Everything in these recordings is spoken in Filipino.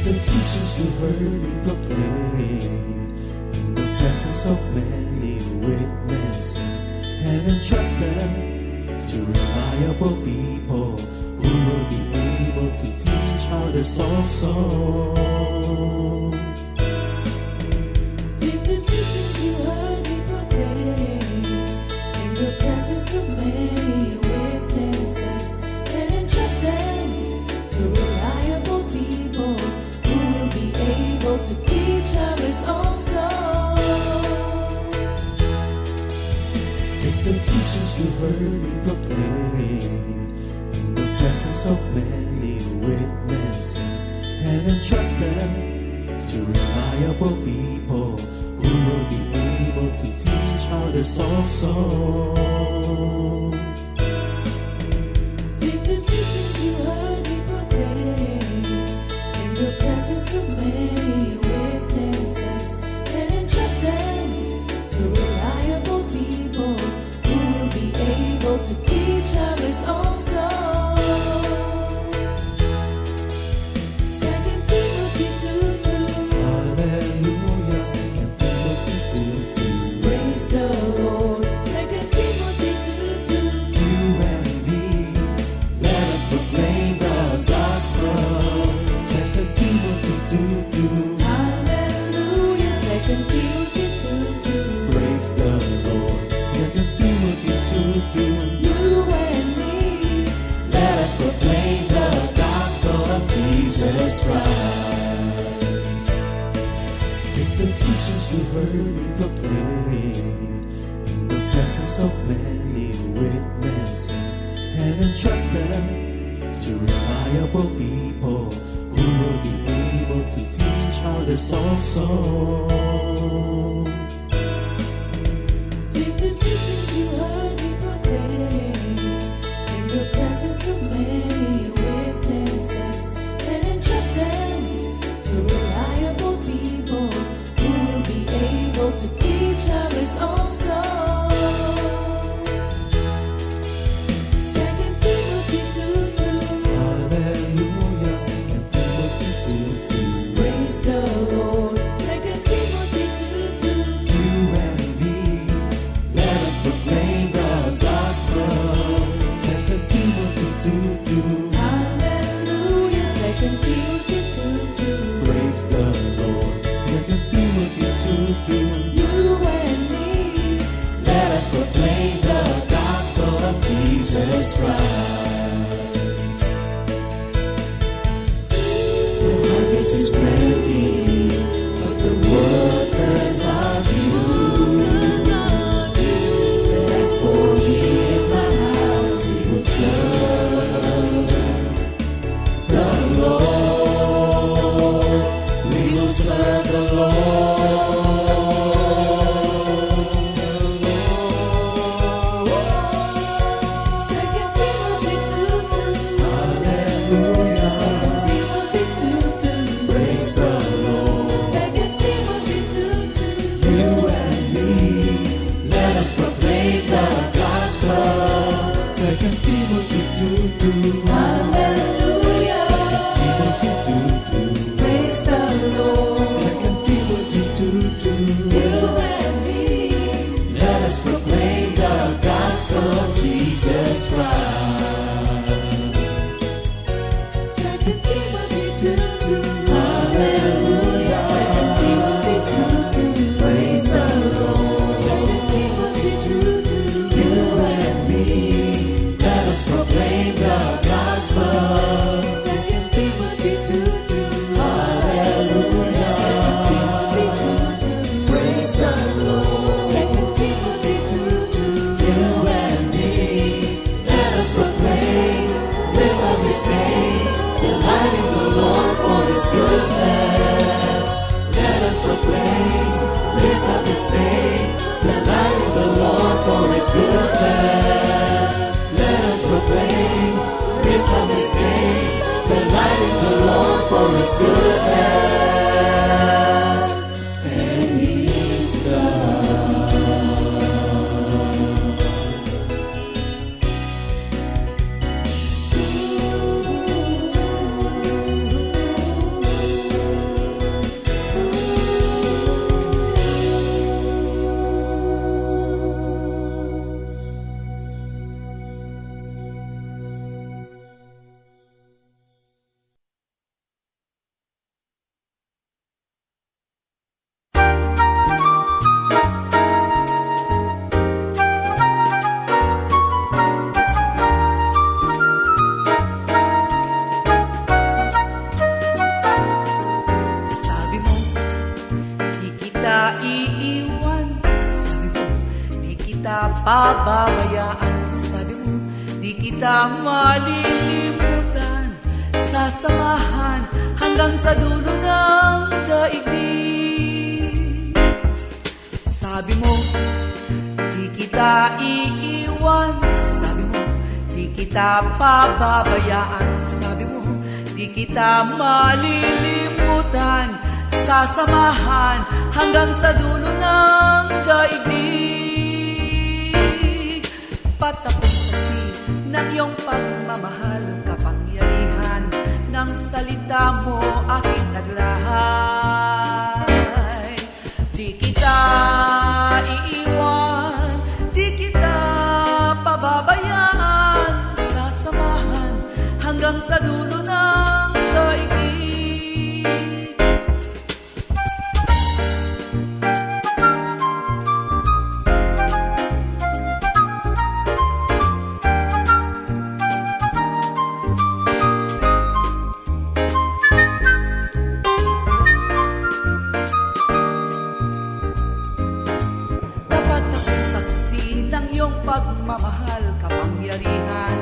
The teachings you heard me proclaim in the presence of many witnesses, and entrust them to reliable people who will be able to teach others also. Take the teachings you heard me proclaim in the presence of many witnesses, and entrust them to reliable people who will be able to teach others also. Take the teachings you heard me proclaim in the presence of many witnesses, and entrust them to reliable people who will be able to teach others also. Take the teachings you heard me proclaim in the presence of many witnesses, and entrust them to reliable people who will be able to teach others also. 2 Timothy 2:2. Hallelujah, 2 Timothy 2:2. Praise the Lord. 2 Timothy 2:2. You and me, let us proclaim the gospel. 2 Timothy 2:2. Hallelujah. 2 Timothy 2:2. Praise the Lord. 2 Timothy 2:2. You and me, Let us proclaim the gospel of Jesus Christ. Take the teachings you heard me proclaim in the presence of many witnesses, and entrust them to reliable people who will be able to teach others also. take the teachings you heard me proclaim in the presence of many witnesses, and entrust them to reliable people who will be able to teach others also. 2 Timothy 2:2. Hallelujah, 2 Timothy 2:2. Praise the Lord. 2 Timothy 2:2. You and me, let us proclaim the gospel. 2 Timothy 2:2. Hallelujah. 2 Timothy 2:2. Praise the Lord. 2 Timothy 2:2. You and me, Let us proclaim the gospel of Jesus Christ. The harvest is plenty, but the workers are few. As for me and my house, we will serve the Lord. We will serve the Lord. 2 Timothy 2:2. Hallelujah. 2 Timothy 2:2. Praise the Lord. 2 Timothy 2:2. You and me, let us proclaim the gospel. 2 Timothy 2:2. Hallelujah. 2 Timothy 2:2. Praise the Lord. 2 Timothy 2:2. You and me, Let us proclaim the gospel of Jesus Christ. 2 Timothy 2:2. Hallelujah. 2 Timothy 2:2. Praise the Lord. 2 Timothy 2:2. You and me, let us proclaim the gospel. 2 Timothy 2:2. Hallelujah. 2 Timothy 2:2. Praise the Lord. 2 Timothy 2:2. You and me, let us proclaim with every state Delight in the Lord for His goodness. Let us proclaim, lift up His name. Delight in the Lord for His goodness. Let us proclaim, lift up His name. Delight in the Lord for His goodness. And He's God. Sabi mo, di kita iiwan. Sabi mo, di kita pababayaan. Sabi mo, di kita malilimutan. Sasamahan hanggang sa dulo ng daigdig. Sabi mo, di kita iiwan. Sabi mo, di kita pababayaan. Sabi mo, di kita malilimutan. Sasamahan hanggang sa dulo ng daigdig. Patapos saksi ng iyong pagmamahal, kapangyarihan ng salita mo aking naglahay. Di kita iiwan, di kita pababayaan. Sasamahan hanggang sa dulo ng daigdig. Dapat akong saksi ng iyong pagmamahal, kapangyarihan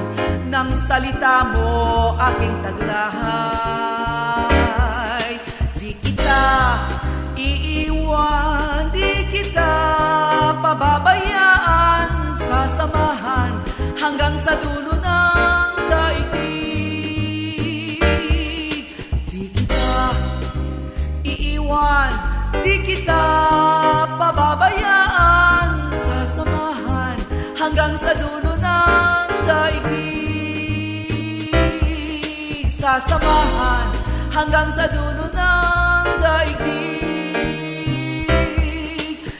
ng salita mo aking taglahay. Di kita iiwan, di kita pababayaan. Sasamahan hanggang sa dulo ng daigdig. Di kita iiwan, di kita pababayaan. Sasamahan hanggang sa dulo ng daigdig. Sasamahan hanggang sa dulo ng daigdig.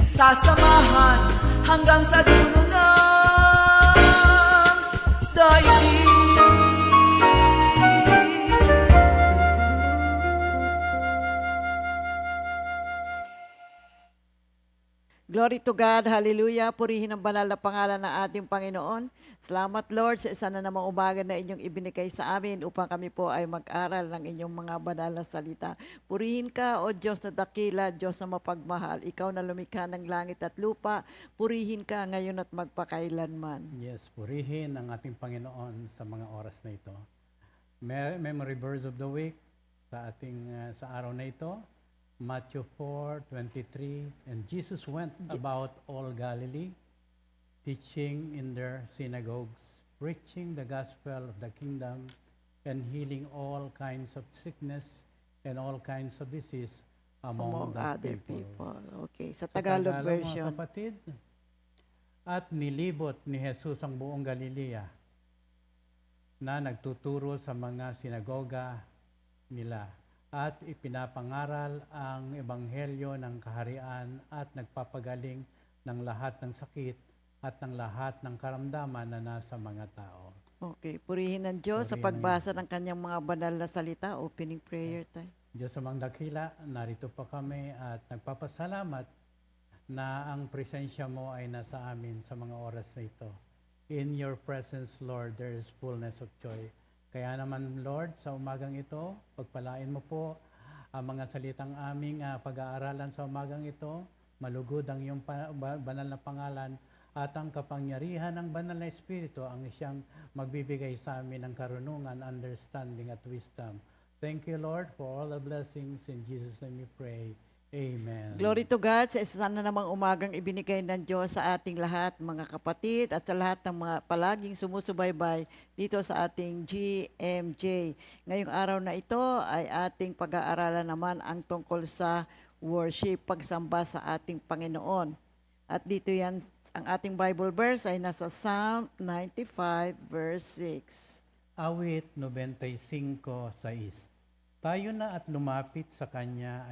Sasamahan hanggang sa dulo ng daigdig. Glory to God, hallelujah, purihin ang banal na pangalan ng ating Panginoon. Salamat Lord sa isa na namang umaga na inyong ibinikay sa amin upang kami po ay mag-aral ng inyong mga banal na salita. Purihin ka, O Diyos na dakila, Diyos na mapagmahal, ikaw na lumikha ng langit at lupa, purihin ka ngayon at magpakailanman. Yes, purihin ang ating Panginoon sa mga oras na ito. Memory verse of the week sa ating sa araw na ito, Matthew 4:23, and Jesus went about all Galilee, teaching in their synagogues, preaching the gospel of the kingdom, and healing all kinds of sickness and all kinds of disease among the other people. Okay, sa Sa Tagalog Tagalog, version. mga kapatid, at nilibot ni Jesus ang buong Galilea na nagtuturo sa mga sinagoga nila at ipinapangaral ang ebanghelyo ng kaharian at nagpapagaling ng lahat ng sakit at ng lahat ng karamdaman na nasa mga tao. Okay, purihin ng Diyos sa Purihin ng pagbasa ng kanyang mga banal na salita. Opening prayer time. Diyos amang dakila, narito pa kami at nagpapasalamat na ang presensya mo ay nasa amin sa mga oras na ito. In your presence, Lord, there is fullness of joy. Kaya naman, Lord, sa umagang ito, pagpalain mo po ang mga salitang aming pag-aaralan sa umagang ito. Malugod ang iyong banal na pangalan at ang kapangyarihan ng Banal na Espiritu ang siyang magbibigay sa amin ng karunungan, understanding at wisdom. Thank you, Lord, for all the blessings. In Jesus' name we pray. Amen. Glory to God sa isa na namang umagang ibinigay ng Diyos sa ating lahat, mga kapatid, at sa lahat ng mga palaging sumusubaybay dito sa ating GMJ. Ngayong araw na ito ay ating pag-aaralan naman ang tungkol sa worship, pagsamba sa ating Panginoon. At dito yan, ang ating Bible verse ay nasa Psalm 95 verse 6. Awit 95:6. Tayo na at lumapit sa Kanya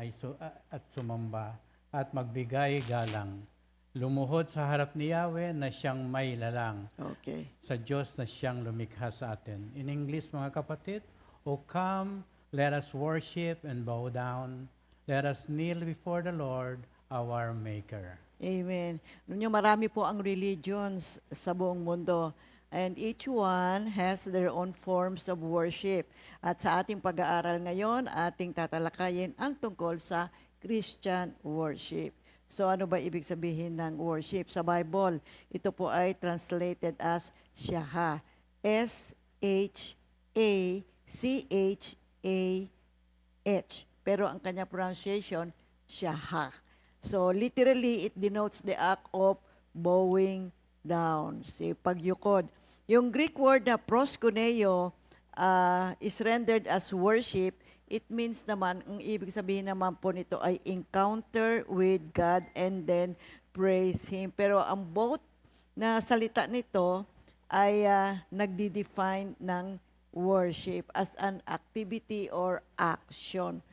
at sumamba at magbigay galang. Lumuhod sa harap ni Yahweh na siyang may lalang, Okay. sa Diyos na siyang lumikha sa atin. In English, mga kapatid, O come, let us worship and bow down. Let us kneel before the Lord, our Maker. Amen. Alam niyo, marami po ang religions sa buong mundo. And each one has their own forms of worship. At sa ating pag-aaral ngayon, ating tatalakayin ang tungkol sa Christian worship. So ano ba ibig sabihin ng worship? Sa Bible, ito po ay translated as Shaha. S-H-A-C-H-A-H. Pero ang kanya pronunciation, Shaha. So literally, it denotes the act of bowing down. See, pagyukod. Yung Greek word na proskuneo is rendered as worship. It means naman, ang ibig sabihin naman po nito ay encounter with God and then praise Him. Pero ang both na salita nito ay nagdi-define ng worship as an activity or action.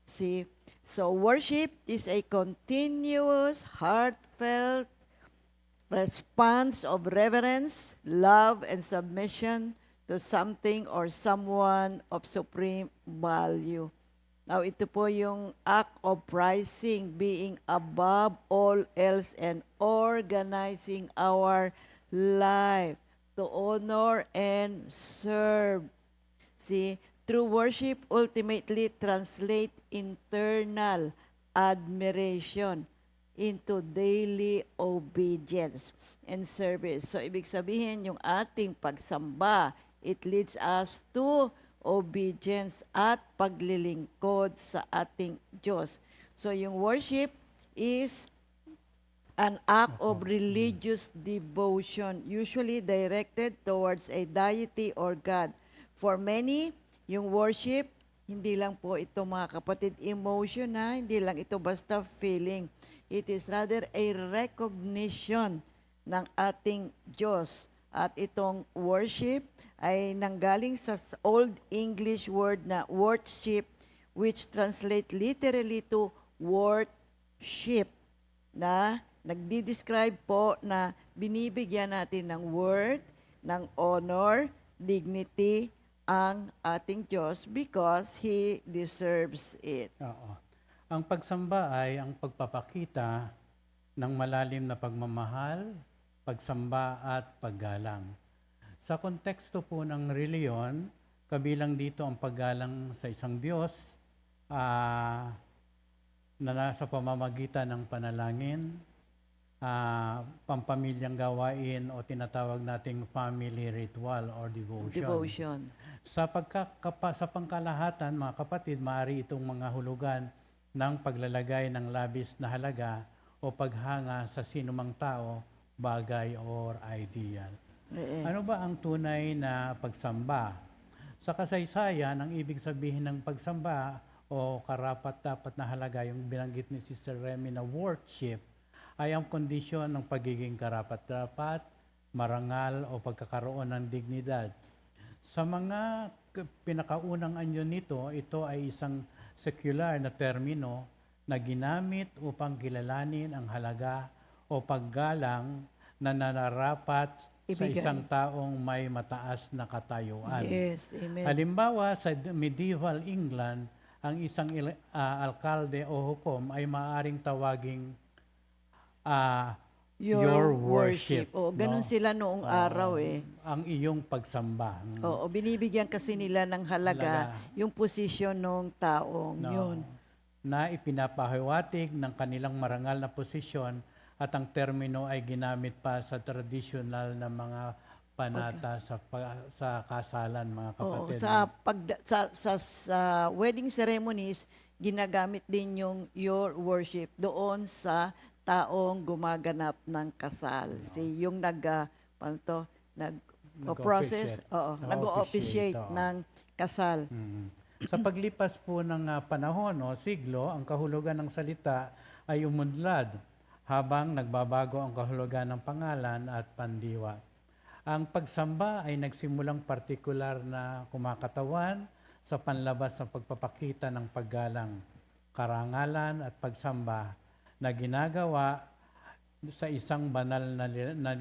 See? So worship is a continuous, heartfelt response of reverence, love, and submission to something or someone of supreme value. Now, ito po yung act of prizing, being above all else and organizing our life to honor and serve. See, true worship ultimately translate internal admiration into daily obedience and service. So, ibig sabihin, yung ating pagsamba, it leads us to obedience at paglilingkod sa ating Diyos. So, yung worship is an act of religious devotion, usually directed towards a deity or God. For many, yung worship, hindi lang po ito, mga kapatid, emotion na, hindi lang ito basta feeling. It is rather a recognition ng ating Diyos. At itong worship ay nanggaling sa Old English word na worship, which translate literally to worship, na nagdi-describe po na binibigyan natin ng worth, ng honor, dignity, ang ating Diyos because He deserves it. Oo. Ang pagsamba ay ang pagpapakita ng malalim na pagmamahal, pagsamba at paggalang. Sa konteksto po ng reliyon, kabilang dito ang paggalang sa isang Diyos na nasa pamamagitan ng panalangin, pampamilyang gawain o tinatawag nating family ritual or devotion. Sa pangkalahatan, mga kapatid, maaari itong mga hulugan ng paglalagay ng labis na halaga o paghanga sa sinumang tao, bagay, or ideal. Ano ba ang tunay na pagsamba? Sa kasaysayan, ang ibig sabihin ng pagsamba o karapat-dapat na halaga, yung binanggit ni Sister Remy na worship, ay ang kondisyon ng pagiging karapat-dapat, marangal o pagkakaroon ng dignidad. Sa mga pinakaunang anyo nito, ito ay isang secular na termino na ginamit upang kilalanin ang halaga o paggalang na nararapat sa isang taong may mataas na katayuan. Yes, amen. Halimbawa, sa medieval England, ang isang alkalde o hukom ay maaaring tawaging your worship. O, ganun sila noong araw Ang iyong pagsamba. Oo, binibigyan kasi nila ng halaga yung posisyon ng taong yun. Na ipinapahiwatig ng kanilang marangal na posisyon at ang termino ay ginamit pa sa traditional na mga panata sa kasalan, mga Oo, kapatid. sa sa wedding ceremonies, ginagamit din yung your worship doon sa taong gumaganap ng kasal. Yung paano to, process, Nag-officiate. oo, Nag-officiate, nag-officiate oo. ng kasal. Sa paglipas po ng panahon o siglo, ang kahulugan ng salita ay umunlad habang nagbabago ang kahulugan ng pangalan at pandiwa. Ang pagsamba ay nagsimulang partikular na kumakatawan sa panlabas ng pagpapakita ng paggalang, karangalan at pagsamba na ginagawa sa isang banal na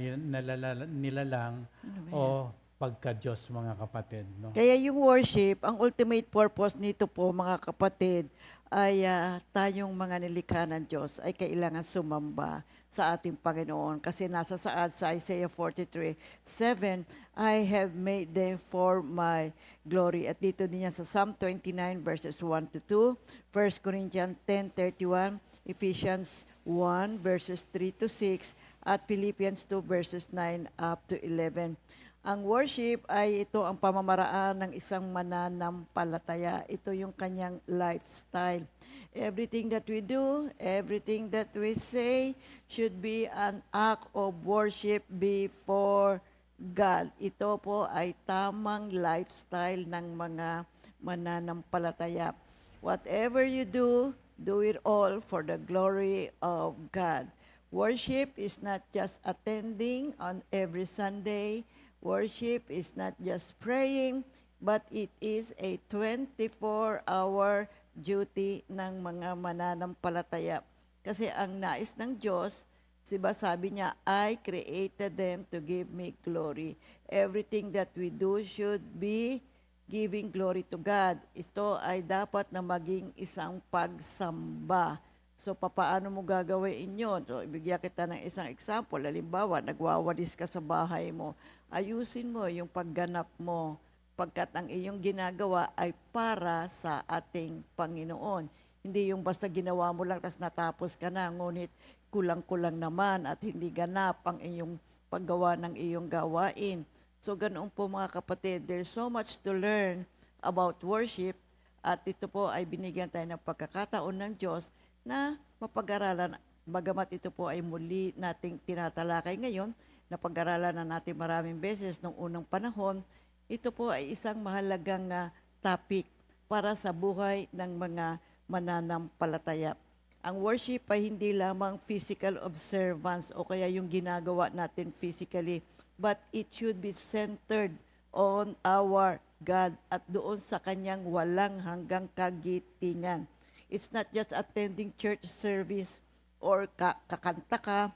nilalang o pagka-Diyos, mga kapatid. No? Kaya yung worship, ang ultimate purpose nito po mga kapatid ay tayong mga nilikha ng Diyos ay kailangan sumamba sa ating Panginoon. Kasi nasa saad sa Isaiah 43:7, I have made them for my glory. At dito din yan sa Psalm 29 verses 1 to 2, 1 Corinthians 10:31, Ephesians 1 verses 3 to 6, at Philippians 2 verses 9 up to 11. Ang worship ay ito ang pamamaraan ng isang mananampalataya. Ito yung kanyang lifestyle. Everything that we do, everything that we say should be an act of worship before God. Ito po ay tamang lifestyle ng mga mananampalataya. Whatever you do, do it all for the glory of God. Worship is not just attending on every Sunday. Worship is not just praying, but it is a 24-hour duty ng mga mananampalataya. Kasi ang nais ng Diyos, diba sabi niya, I created them to give me glory. Everything that we do should be giving glory to God. Ito ay dapat na maging isang pagsamba. So, papaano mo gagawin yun? So, ibigyan kita ng isang example. Halimbawa, nagwawalis ka sa bahay mo. Ayusin mo yung pagganap mo pagkat ang iyong ginagawa ay para sa ating Panginoon. Hindi yung basta ginawa mo lang tapos natapos ka na, ngunit kulang-kulang naman at hindi ganap ang iyong paggawa ng iyong gawain. So ganoon po mga kapatid, there's so much to learn about worship at ito po ay binigyan tayo ng pagkakataon ng Diyos na mapag-aralan. Bagamat ito po ay muli nating tinatalakay ngayon, napag-aralan na natin maraming beses nung unang panahon, ito po ay isang mahalagang topic para sa buhay ng mga mananampalataya. Ang worship ay hindi lamang physical observance o kaya yung ginagawa natin physically, but it should be centered on our God at doon sa kanyang walang hanggang kagitingan. It's not just attending church service or kakanta ka,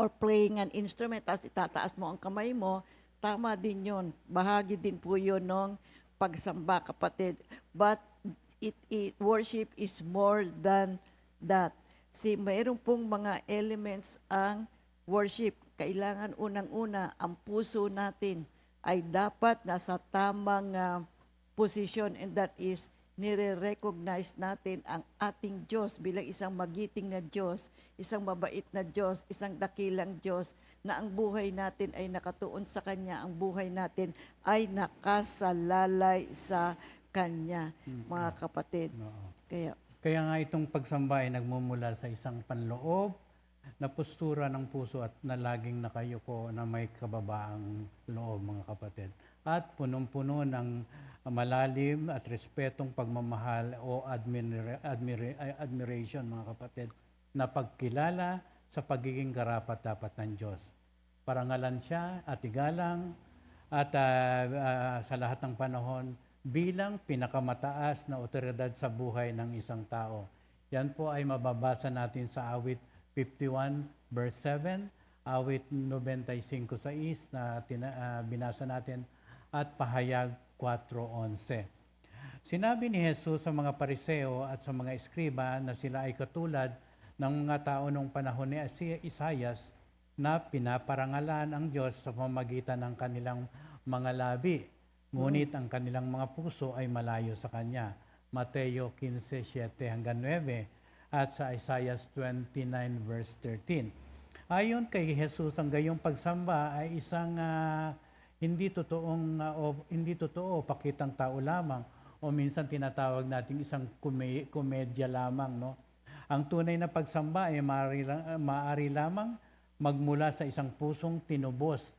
or playing an instrument, tapos itataas mo ang kamay mo, tama din yun. Bahagi din po yun ng pagsamba, kapatid. But worship is more than that. Mayroon pong mga elements ang worship. Kailangan unang-una, ang puso natin ay dapat nasa tamang position, and that is nire-recognize natin ang ating Diyos bilang isang magiting na Diyos, isang mabait na Diyos, isang dakilang Diyos, na ang buhay natin ay nakatuon sa Kanya, ang buhay natin ay nakasalalay sa Kanya, mga kapatid. Kaya nga itong pagsamba ay nagmumula sa isang panloob na postura ng puso at na laging nakayuko na may kababaang loob, mga kapatid. At punong-puno ng malalim at respetong pagmamahal o admiration, mga kapatid, na pagkilala sa pagiging karapat-dapat ng Diyos. Parangalan siya at igalang at sa lahat ng panahon bilang pinakamataas na otoridad sa buhay ng isang tao. Yan po ay mababasa natin sa awit 51 verse 7, awit 95:6 na binasa natin, at pahayag 4:11. Sinabi ni Jesus sa mga Pariseo at sa mga eskriba na sila ay katulad ng mga tao noong panahon ni Isaias na pinaparangalan ang Diyos sa pamamagitan ng kanilang mga labi, ngunit ang kanilang mga puso ay malayo sa Kanya. Mateo 15:7-9 at sa Isaiah 29 verse 13. Ayon kay Jesus, ang gayong pagsamba ay isang hindi totoo pakitang tao lamang o minsan tinatawag nating isang komedya lamang, no? Ang tunay na pagsamba ay maaari lamang magmula sa isang pusong tinubos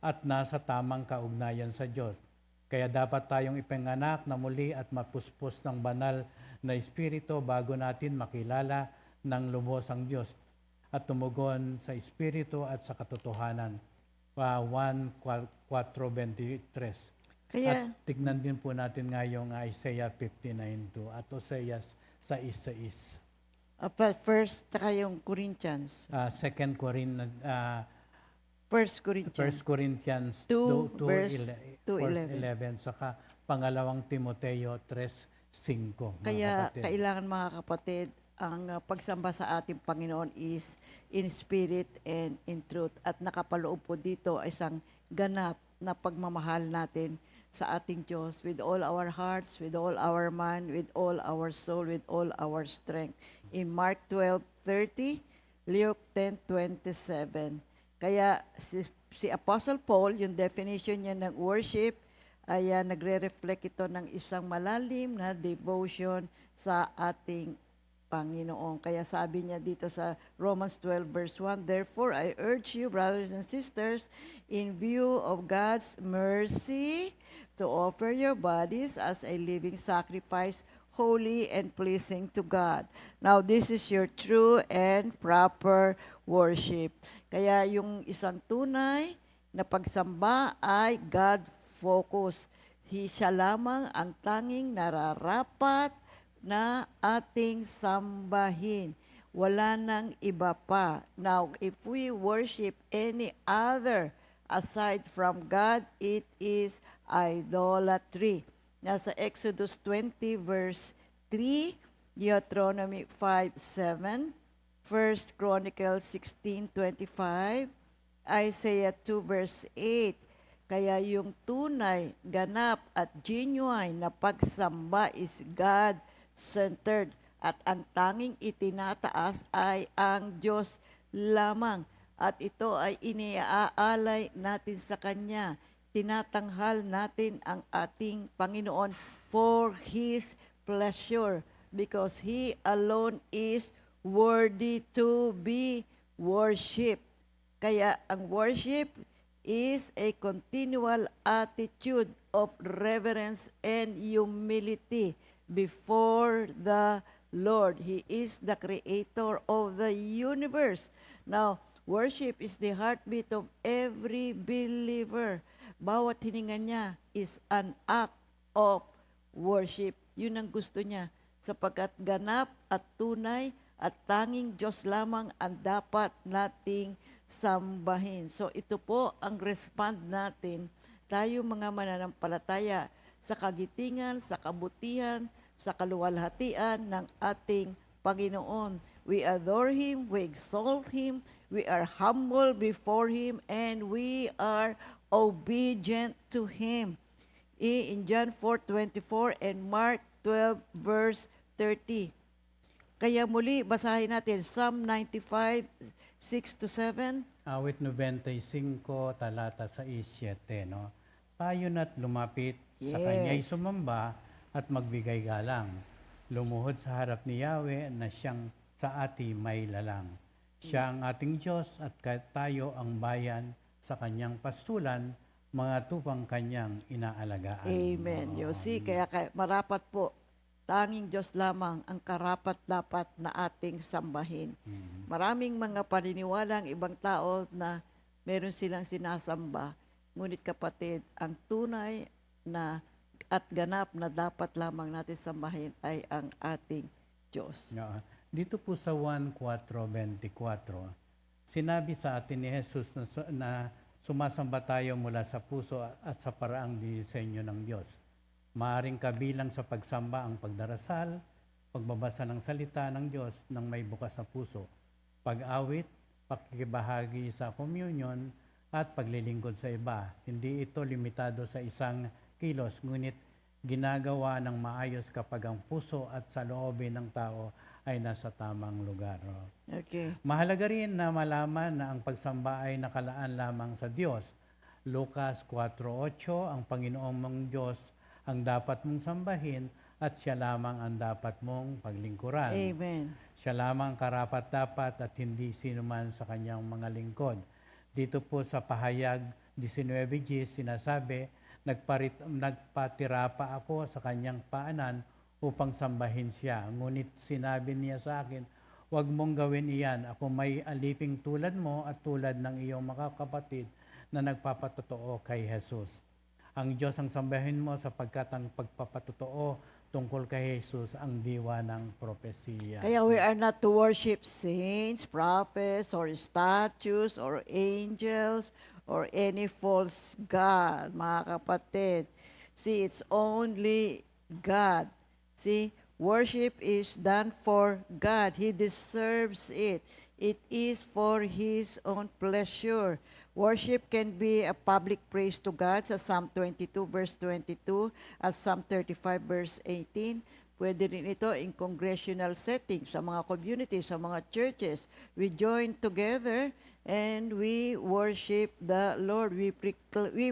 at nasa tamang kaugnayan sa Diyos. Kaya dapat tayong ipanganak na muli at mapuspos ng banal na Espiritu bago natin makilala ng lubos ang Diyos at tumugon sa Espiritu at sa katotohanan. 1:4-23. Kaya, At tignan din po natin nga yung Isaiah 59:2 at Oseas 6:6. first, tsaka yung Corinthians. 2 First Corinthians 1 Corinthians 2, 2, verse 11, 11. saka pangalawang Timoteo 3:5. mga Kaya kapatid. kailangan mga kapatid, ang pagsamba sa ating Panginoon is in spirit and in truth. At nakapaloob po dito ay isang ganap na pagmamahal natin sa ating Diyos with all our hearts, with all our mind, with all our soul, with all our strength. In Mark 12:30, Luke 10:27. Kaya si Apostle Paul, yung definition niya ng worship, ay nagre-reflect ito ng isang malalim na devotion sa ating Panginoon. Kaya sabi niya dito sa Romans 12:1, "Therefore I urge you, brothers and sisters, in view of God's mercy, to offer your bodies as a living sacrifice, holy and pleasing to God." Now, this is your true and proper worship. Kaya yung isang tunay na pagsamba ay God-focused. Siya lamang ang tanging nararapat na ating sambahin. Wala nang iba pa. Now, if we worship any other aside from God, it is idolatry. Nasa Exodus 20 verse 3, Deuteronomy 5:7, 1 Chronicles 16:25, Isaiah 2 verse 8. Kaya yung tunay, ganap at genuine na pagsamba is God-centered at ang tanging itinataas ay ang Diyos lamang. At ito ay iniaalay natin sa Kanya. Tinatanghal natin ang ating Panginoon for His pleasure because He alone is worthy to be worshipped. Kaya ang worship is a continual attitude of reverence and humility before the Lord. He is the creator of the universe. Now, worship is the heartbeat of every believer. Bawat hininga niya is an act of worship. Yun ang gusto niya sapagkat ganap at tunay at tanging Diyos lamang ang dapat nating sambahin. So ito po ang respond natin, tayo mga mananampalataya, sa kagitingan, sa kabutihan, sa kaluwalhatian ng ating Panginoon. We adore Him, we exalt Him, we are humble before Him, and we are obedient to Him. In John 4:24 and Mark 12 verse 30. Kaya muli, basahin natin Psalm 95, 6-7. Awit 95, talata 6-7, no? Tayo na't lumapit sa Yes. Kanya'y sumamba at magbigay galang. Lumuhod sa harap ni Yahweh na siyang sa ati may lalang. Siya ang ating Diyos at tayo ang bayan sa Kanyang pastulan, mga tupang Kanyang inaalagaan. Amen. Oo. You see, kaya marapat po, tanging Diyos lamang ang karapat-dapat na ating sambahin. Maraming mga paniniwala ang ibang tao na meron silang sinasamba. Ngunit kapatid, ang tunay na at ganap na dapat lamang natin sambahin ay ang ating Diyos. Oo. Dito po sa 1:4-24, sinabi sa atin ni Jesus na sumasamba tayo mula sa puso at sa paraang disenyo ng Diyos. Maaring kabilang sa pagsamba ang pagdarasal, pagbabasa ng salita ng Diyos ng may bukas na puso, pag-awit, pakikibahagi sa communion, at paglilingkod sa iba. Hindi ito limitado sa isang kilos, ngunit ginagawa ng maayos kapag ang puso at saloobin ng tao ay nasa tamang lugar. Okay. Mahalaga rin na malaman na ang pagsamba ay nakalaan lamang sa Diyos. Lucas 4:8, ang Panginoong mong Diyos ang dapat mong sambahin at siya lamang ang dapat mong paglingkuran. Amen. Siya lamang karapat-dapat at hindi sino man sa kanyang mga lingkod. Dito po sa pahayag 19:10 sinasabi, nagpatira pa ako sa kanyang paanan upang sambahin siya. Ngunit sinabi niya sa akin, huwag mong gawin iyan. Ako may aliping tulad mo at tulad ng iyong mga kapatid na nagpapatotoo kay Jesus. Ang Diyos ang sambahin mo sapagkat ang pagpapatotoo tungkol kay Jesus ang diwa ng propesiya. Kaya we are not to worship saints, prophets, or statues, or angels, or any false god, mga kapatid. See, it's only God. See, worship is done for God. He deserves it. It is for His own pleasure. Worship can be a public praise to God sa Psalm 22 verse 22 at Psalm 35 verse 18. Pwede rin ito in congressional settings, sa mga communities, sa mga churches. We join together and we worship the Lord. We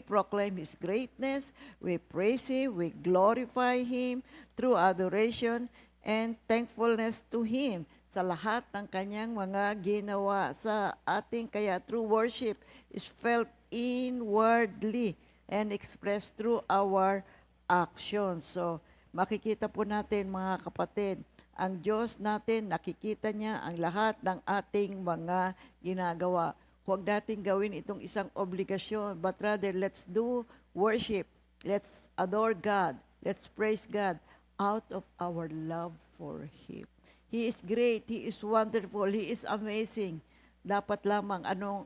proclaim His greatness, we praise Him, we glorify Him through adoration and thankfulness to Him sa lahat ng kanyang mga ginawa sa ating. Kaya true worship is felt inwardly and expressed through our actions. So, makikita po natin mga kapatid, ang Diyos natin, nakikita niya ang lahat ng ating mga ginagawa. Huwag natin gawin itong isang obligasyon, but rather let's do worship. Let's adore God. Let's praise God out of our love for Him. He is great, He is wonderful, He is amazing. Dapat lamang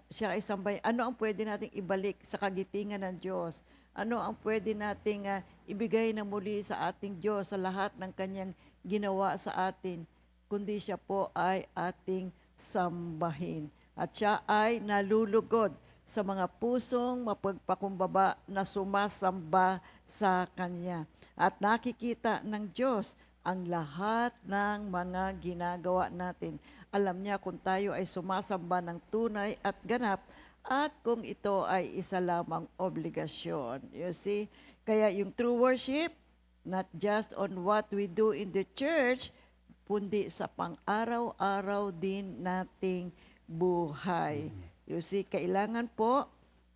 siya ay sambay. Ano ang pwede nating ibalik sa kagitingan ng Diyos? Ano ang pwede nating ibigay na muli sa ating Diyos sa lahat ng kanyang ginawa sa atin, kundi siya po ay ating sambahin. At siya ay nalulugod sa mga pusong mapagpakumbaba na sumasamba sa Kanya. At nakikita ng Diyos ang lahat ng mga ginagawa natin. Alam niya kung tayo ay sumasamba ng tunay at ganap at kung ito ay isa lamang obligasyon. You see? Kaya yung true worship, not just on what we do in the church, kundi sa pang-araw-araw din nating buhay. You see, kailangan po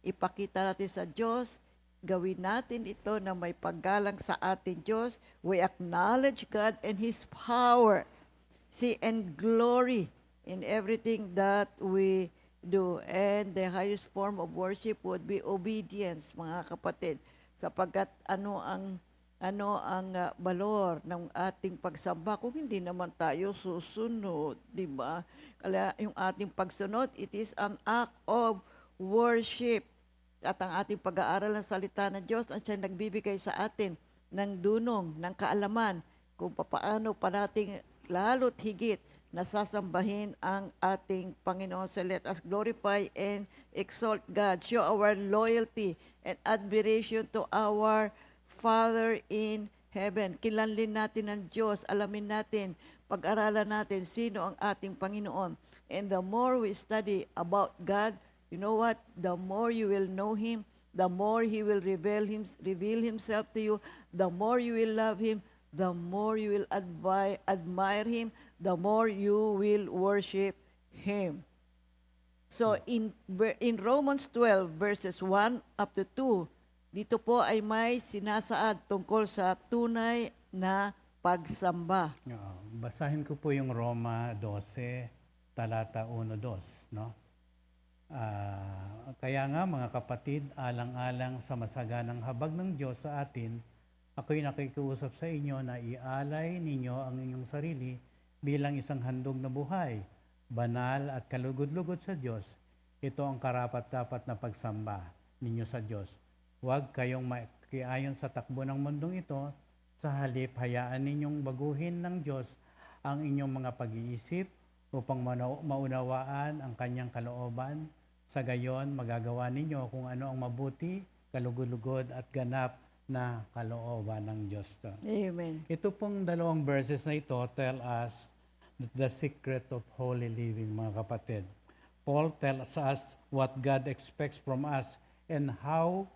ipakita natin sa Diyos, gawin natin ito na may paggalang sa ating Diyos. We acknowledge God and His power. See, and glory in everything that we do. And the highest form of worship would be obedience, mga kapatid. Sapagkat ano ang balor ng ating pagsamba kung hindi naman tayo susunod, di ba? Kaya yung ating pagsunod, it is an act of worship. At ang ating pag-aaral ng salita ng Diyos, ang siyang nagbibigay sa atin ng dunong, ng kaalaman, kung paano pa nating lalo't higit nasasambahin ang ating Panginoon. So let us glorify and exalt God. Show our loyalty and admiration to our Father in heaven. Kilanlin natin ang Diyos, alamin natin, pag-aralan natin sino ang ating Panginoon. And the more we study about God, you know what? The more you will know Him, the more He will reveal Himself to you, the more you will love Him, the more you will admire Him, the more you will worship Him. So in Romans 12 verses 1 up to 2, dito po ay may sinasaad tungkol sa tunay na pagsamba. Basahin ko po yung Roma 12, talata 1-2, no? Kaya nga mga kapatid, alang-alang sa masaganang habag ng Diyos sa atin, ako'y nakikiusap sa inyo na ialay ninyo ang inyong sarili bilang isang handog na buhay, banal at kalugod-lugod sa Diyos. Ito ang karapat-dapat na pagsamba ninyo sa Diyos. Huwag kayong makiayon sa takbo ng mundong ito, sa halip hayaan ninyong baguhin ng Diyos ang inyong mga pag-iisip upang maunawaan ang kanyang kalooban. Sa gayon, magagawa ninyo kung ano ang mabuti, kalugod-lugod at ganap na kalooban ng Diyos. Amen. Ito pong dalawang verses na ito tell us the secret of holy living, mga kapatid. Paul tells us what God expects from us and how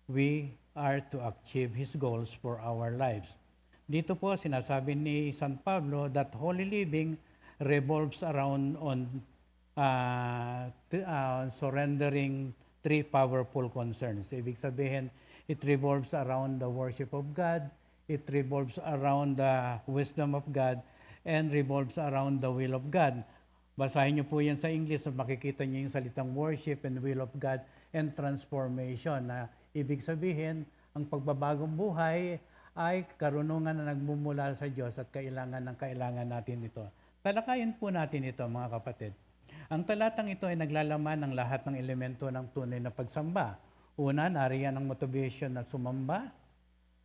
we are to achieve His goals for our lives. Dito po sinasabi ni San Pablo that holy living revolves around on surrendering three powerful concerns. Ibig sabihin, it revolves around the worship of God, it revolves around the wisdom of God, and revolves around the will of God. Basahin niyo po yan sa English at makikita niyo yung salitang worship and will of God and transformation na ibig sabihin, ang pagbabagong buhay ay karunungan na nagmumula sa Diyos at kailangan natin ito. Talakayin po natin ito, mga kapatid. Ang talatang ito ay naglalaman ng lahat ng elemento ng tunay na pagsamba. Una, nariyan ang motivation na sumamba.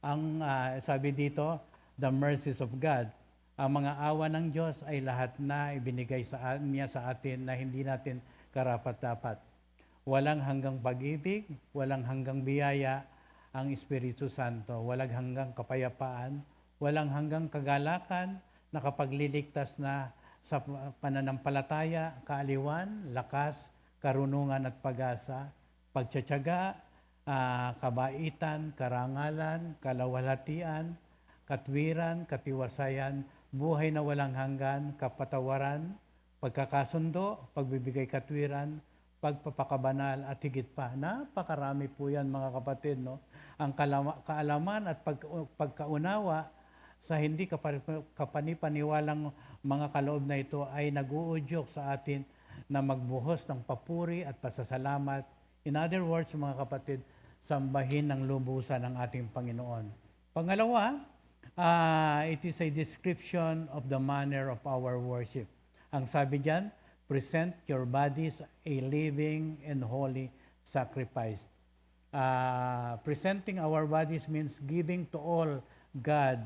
Ang sabi dito, the mercies of God. Ang mga awa ng Diyos ay lahat na ibinigay niya sa atin na hindi natin karapat-dapat. Walang hanggang pag-ibig, walang hanggang biyaya ang Espiritu Santo, walang hanggang kapayapaan, walang hanggang kagalakan, nakapagliligtas na sa pananampalataya, kaaliwan, lakas, karunungan at pag-asa, pagtsatsaga, kabaitan, karangalan, kalawalhatian, katwiran, katiwasayan, buhay na walang hanggan, kapatawaran, pagkakasundo, pagbibigay katwiran, pagpapakabanal at higit pa. Napakarami po yan, mga kapatid, no? Ang kaalaman at pagkaunawa sa hindi kapanipaniwalang mga kaloob na ito ay nag-uudyok sa atin na magbuhos ng papuri at pasasalamat. In other words, mga kapatid, sambahin ng lubusan ng ating Panginoon. Pangalawa, it is a description of the manner of our worship. Ang sabi diyan, present your bodies a living and holy sacrifice. Presenting our bodies means giving to all God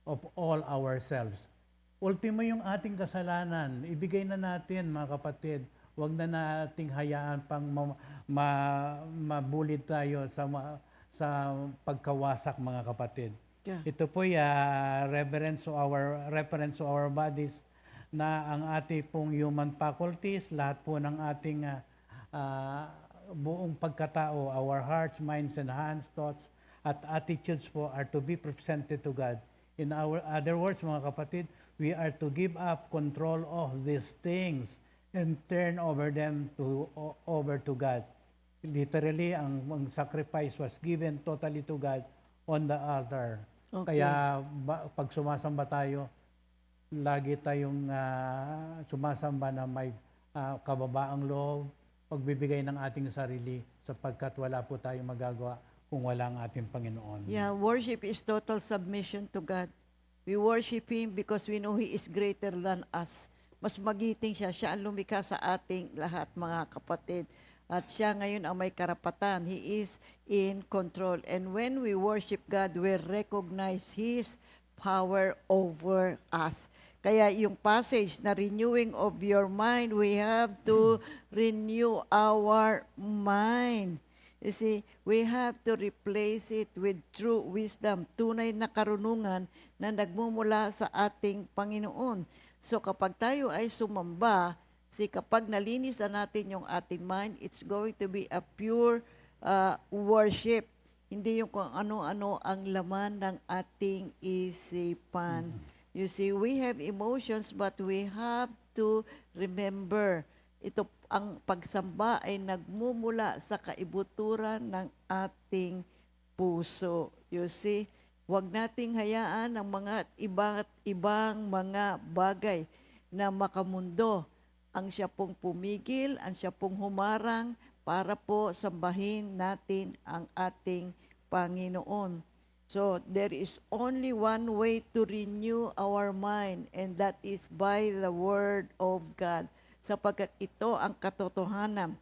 of all ourselves. Ultimo yung ating kasalanan, ibigay na natin, mga kapatid. Huwag na nating hayaan pang mabulid tayo sa pagkawasak, mga kapatid. Yeah. Ito po reference to our bodies na ang ating pong human faculties, lahat po ng ating buong pagkatao, our hearts, minds, and hands, thoughts, at attitudes po are to be presented to God. In other words, mga kapatid, we are to give up control of these things and turn over to God. Literally, ang sacrifice was given totally to God on the altar. Okay. Kaya pag sumasamba tayo, lagi tayong sumasamba na may kababaang loob, pagbibigay ng ating sarili sapagkat wala po tayong magagawa kung wala ang ating Panginoon. Yeah, worship is total submission to God. We worship Him because we know He is greater than us. Mas magiting siya. Siya ang lumikha sa ating lahat, mga kapatid. At siya ngayon ang may karapatan. He is in control. And when we worship God, we recognize His power over us. Kaya yung passage na renewing of your mind, we have to renew our mind. You see, we have to replace it with true wisdom, tunay na karunungan na nagmumula sa ating Panginoon. So kapag tayo ay sumamba, kapag nalinis na natin yung ating mind, it's going to be a pure worship. Hindi yung kung ano-ano ang laman ng ating isipan. You see, we have emotions but we have to remember, ito ang pagsamba ay nagmumula sa kaibuturan ng ating puso. You see, huwag nating hayaan ang mga ibang mga bagay na makamundo. Ang siya pong pumigil, ang siya pong humarang para po sambahin natin ang ating Panginoon. So, there is only one way to renew our mind, and that is by the Word of God. Sapagkat ito ang katotohanan.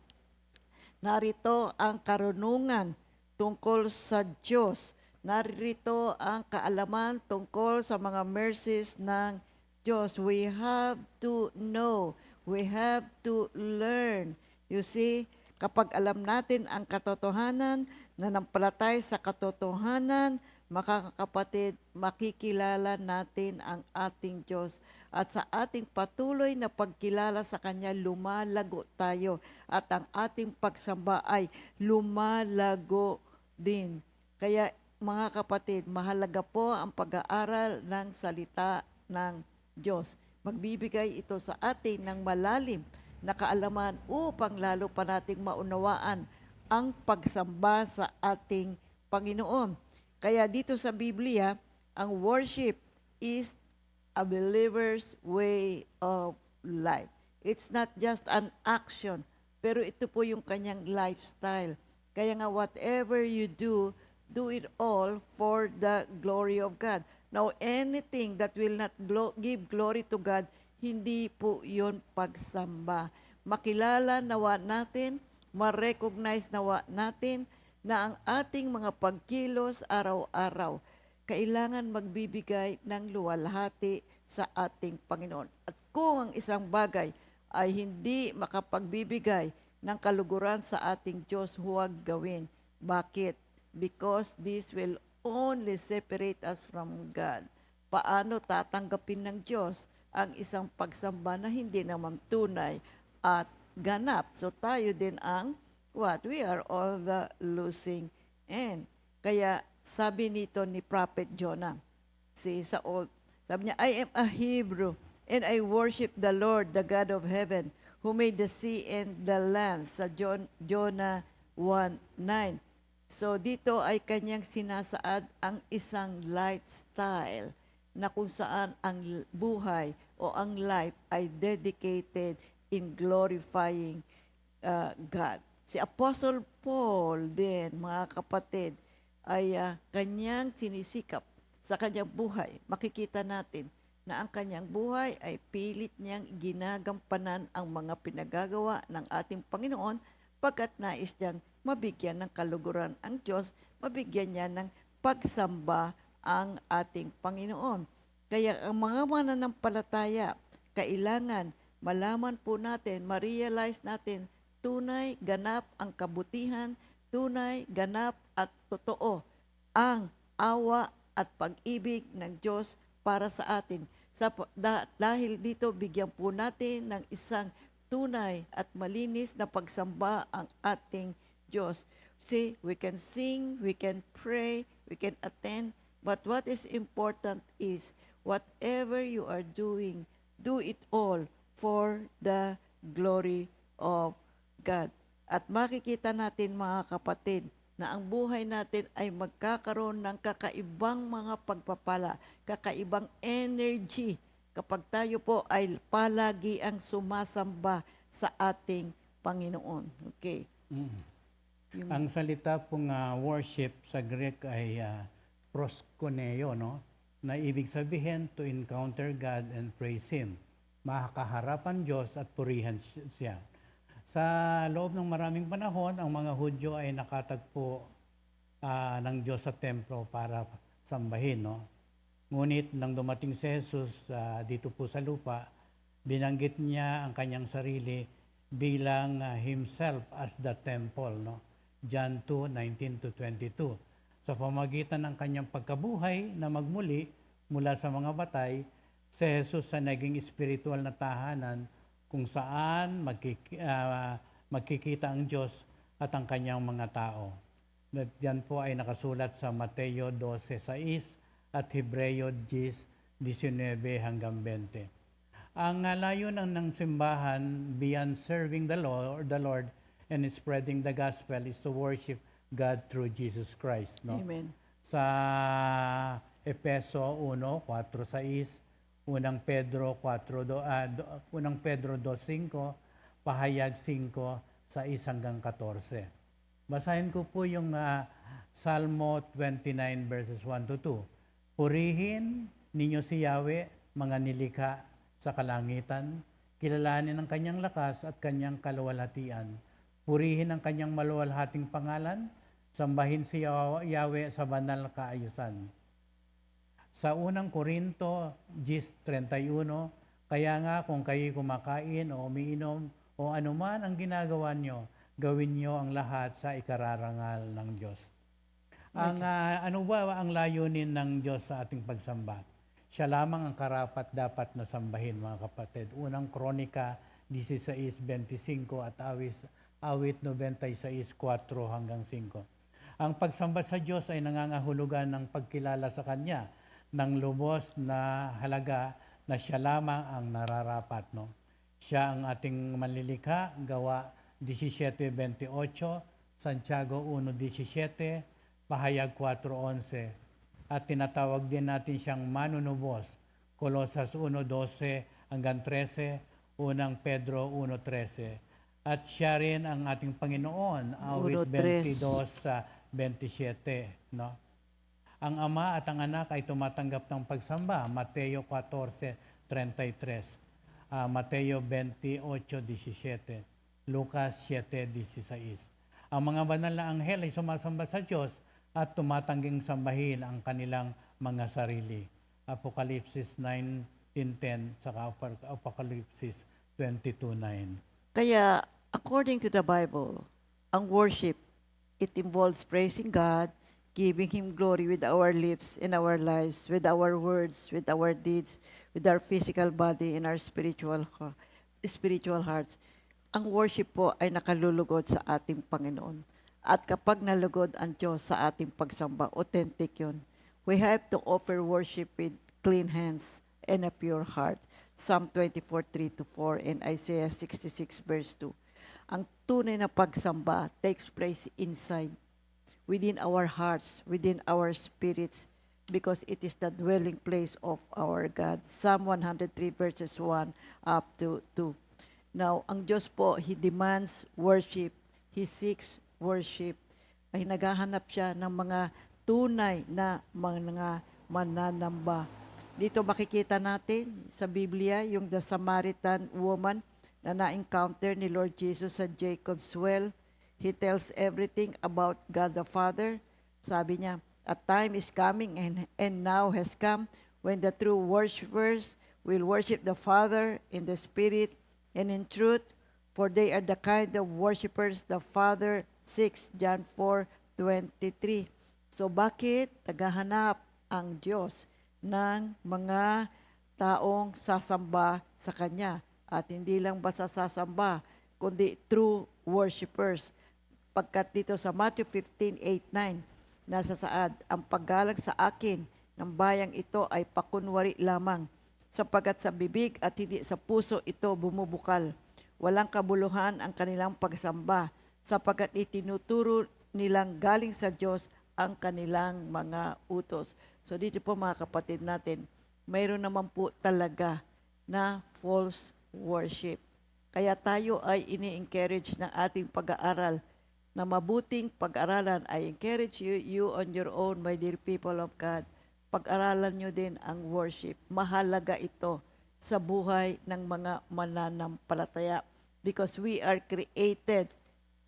Narito ang karunungan tungkol sa Diyos. Narito ang kaalaman tungkol sa mga mercies ng Diyos. We have to know. We have to learn. You see, kapag alam natin ang katotohanan, nanampalatay sa katotohanan, makakapatid, makikilala natin ang ating Diyos. At sa ating patuloy na pagkilala sa Kanya, lumalago tayo. At ang ating pagsamba ay lumalago din. Kaya mga kapatid, mahalaga po ang pag-aaral ng salita ng Diyos. Magbibigay ito sa atin ng malalim na kaalaman upang lalo pa nating maunawaan ang pagsamba sa ating Panginoon. Kaya dito sa Biblia, ang worship is a believer's way of life. It's not just an action, pero ito po yung kanyang lifestyle. Kaya nga whatever you do, do it all for the glory of God. Now, anything that will not give glory to God, hindi po yun pagsamba. Makilala nawa natin, ma-recognize nawa natin na ang ating mga pagkilos araw-araw kailangan magbibigay ng luwalhati sa ating Panginoon. At kung ang isang bagay ay hindi makapagbibigay ng kaluguran sa ating Diyos, huwag gawin. Bakit? Because this will only separate us from God. Paano tatanggapin ng Diyos ang isang pagsamba na hindi naman tunay at ganap? So tayo din ang what? We are all the losing end. Kaya sabi nito ni Prophet Jonah, sabi niya, I am a Hebrew and I worship the Lord, the God of heaven, who made the sea and the land, sa Jonah 1:9. So dito ay kanyang sinasaad ang isang lifestyle na kung saan ang buhay o ang life ay dedicated in glorifying God. Si Apostle Paul din, mga kapatid, ay kanyang sinisikap sa kanyang buhay. Makikita natin na ang kanyang buhay ay pilit niyang ginagampanan ang mga pinagagawa ng ating Panginoon pagkat nais niyang mabigyan ng kaluguran ang Diyos, mabigyan niya ng pagsamba ang ating Panginoon. Kaya ang mga mananampalataya, kailangan malaman po natin, ma-realize natin, tunay, ganap ang kabutihan, tunay, ganap at totoo ang awa at pag-ibig ng Diyos para sa atin. Dahil dito, bigyan po natin ng isang tunay at malinis na pagsamba ang ating Diyos. See, we can sing, we can pray, we can attend, but what is important is whatever you are doing, do it all for the glory of God. At makikita natin, mga kapatid, na ang buhay natin ay magkakaroon ng kakaibang mga pagpapala, kakaibang energy kapag tayo po ay palagi ang sumasamba sa ating Panginoon. Okay. Ang salita pong worship sa Greek ay proskuneo, no? Na ibig sabihin to encounter God and praise Him. Makakaharap ang Diyos at purihan siya. Sa loob ng maraming panahon, ang mga Hudyo ay nakatagpo ng Diyos sa templo para sambahin, no? Ngunit nang dumating si Jesus dito po sa lupa, binanggit niya ang kanyang sarili bilang himself as the temple, no? John 2:19-22. Sa pamagitan ng kanyang pagkabuhay na magmuli mula sa mga batay, si Jesus sa naging spiritual na tahanan kung saan magkikita ang Diyos at ang kanyang mga tao. Diyan po ay nakasulat sa Mateo 12:6 at Hebreo 10:19 hanggang 20. Ang layunan ng simbahan beyond serving the Lord and spreading the gospel is to worship God through Jesus Christ. No? Amen. Sa Efeso 1:4-6, Unang Pedro 2:5, Pahayag 5:1-14. Basahin ko po yung Salmo 29:1-2. Purihin ninyo si Yahweh, mga nilikha sa kalangitan, kilalanin ang kanyang lakas at kanyang kaluwalhatian. Purihin ang kanyang maluwalhating pangalan, sambahin si Yahweh sa banal na kaayusan. Sa unang Korinto 10:31, kaya nga kung kayo kumakain o umiinom o anuman ang ginagawa nyo, gawin nyo ang lahat sa ikararangal ng Diyos. Ano ba ang layunin ng Diyos sa ating pagsamba? Siya lamang ang karapat dapat na sambahin, mga kapatid. Unang Kronika 16:25 at awit 96:4 hanggang 5. Ang pagsamba sa Diyos ay nangangahulugan ng pagkilala sa Kanya ng lubos na halaga na siya lamang ang nararapat. No? Siya ang ating manlilikha, Gawa 17:28, Santiago 1:17, Pahayag 4:11. At tinatawag din natin siyang manunubos, Colosas 1:12 hanggang 13, Unang Pedro 1:13. At siya rin ang ating Panginoon, awit 22:27. No? Ang Ama at ang Anak ay tumatanggap ng pagsamba, Mateo 14:33, Mateo 28:17, Lucas 7:16. Ang mga banal na anghel ay sumasamba sa Diyos at tumatangging sambahin ang kanilang mga sarili. Apokalipsis 19:10 sa Apokalipsis 22:9. Kaya, according to the Bible, ang worship, it involves praising God, giving Him glory with our lips in our lives, with our words, with our deeds, with our physical body, and our spiritual hearts. Ang worship po ay nakalulugod sa ating Panginoon. At kapag nalugod ang Diyos sa ating pagsamba, authentic yun. We have to offer worship with clean hands and a pure heart. Psalm 24:3-4 and Isaiah 66:2. Ang tunay na pagsamba takes place inside, within our hearts, within our spirits, because it is the dwelling place of our God. Psalm 103:1 up to 2. Now, ang Diyos po, He demands worship. He seeks worship. Ay naghahanap siya ng mga tunay na mga mananamba. Dito makikita natin sa Biblia yung the Samaritan woman na na-encounter ni Lord Jesus sa Jacob's well. He tells everything about God the Father. Sabi niya, a time is coming and now has come when the true worshipers will worship the Father in the Spirit and in truth, for they are the kind of worshipers the Father seeks. John 4:23. So bakit naghahanap ang Diyos ng mga taong sasamba sa Kanya? At hindi lang basta sasamba, kundi true worshipers. Pagkat dito sa Matthew 15:8-9, nasa saad, ang paggalang sa akin ng bayang ito ay pakunwari lamang, sapagkat sa bibig at hindi sa puso ito bumubukal. Walang kabuluhan ang kanilang pagsamba, sapagkat itinuturo nilang galing sa Diyos ang kanilang mga utos. So dito po mga kapatid natin, mayroon naman po talaga na false worship. Kaya tayo ay ini-encourage ng ating pag-aaral na mabuting pag-aralan. I encourage you on your own, my dear people of God. Pag-aralan nyo din ang worship. Mahalaga ito sa buhay ng mga mananampalataya because we are created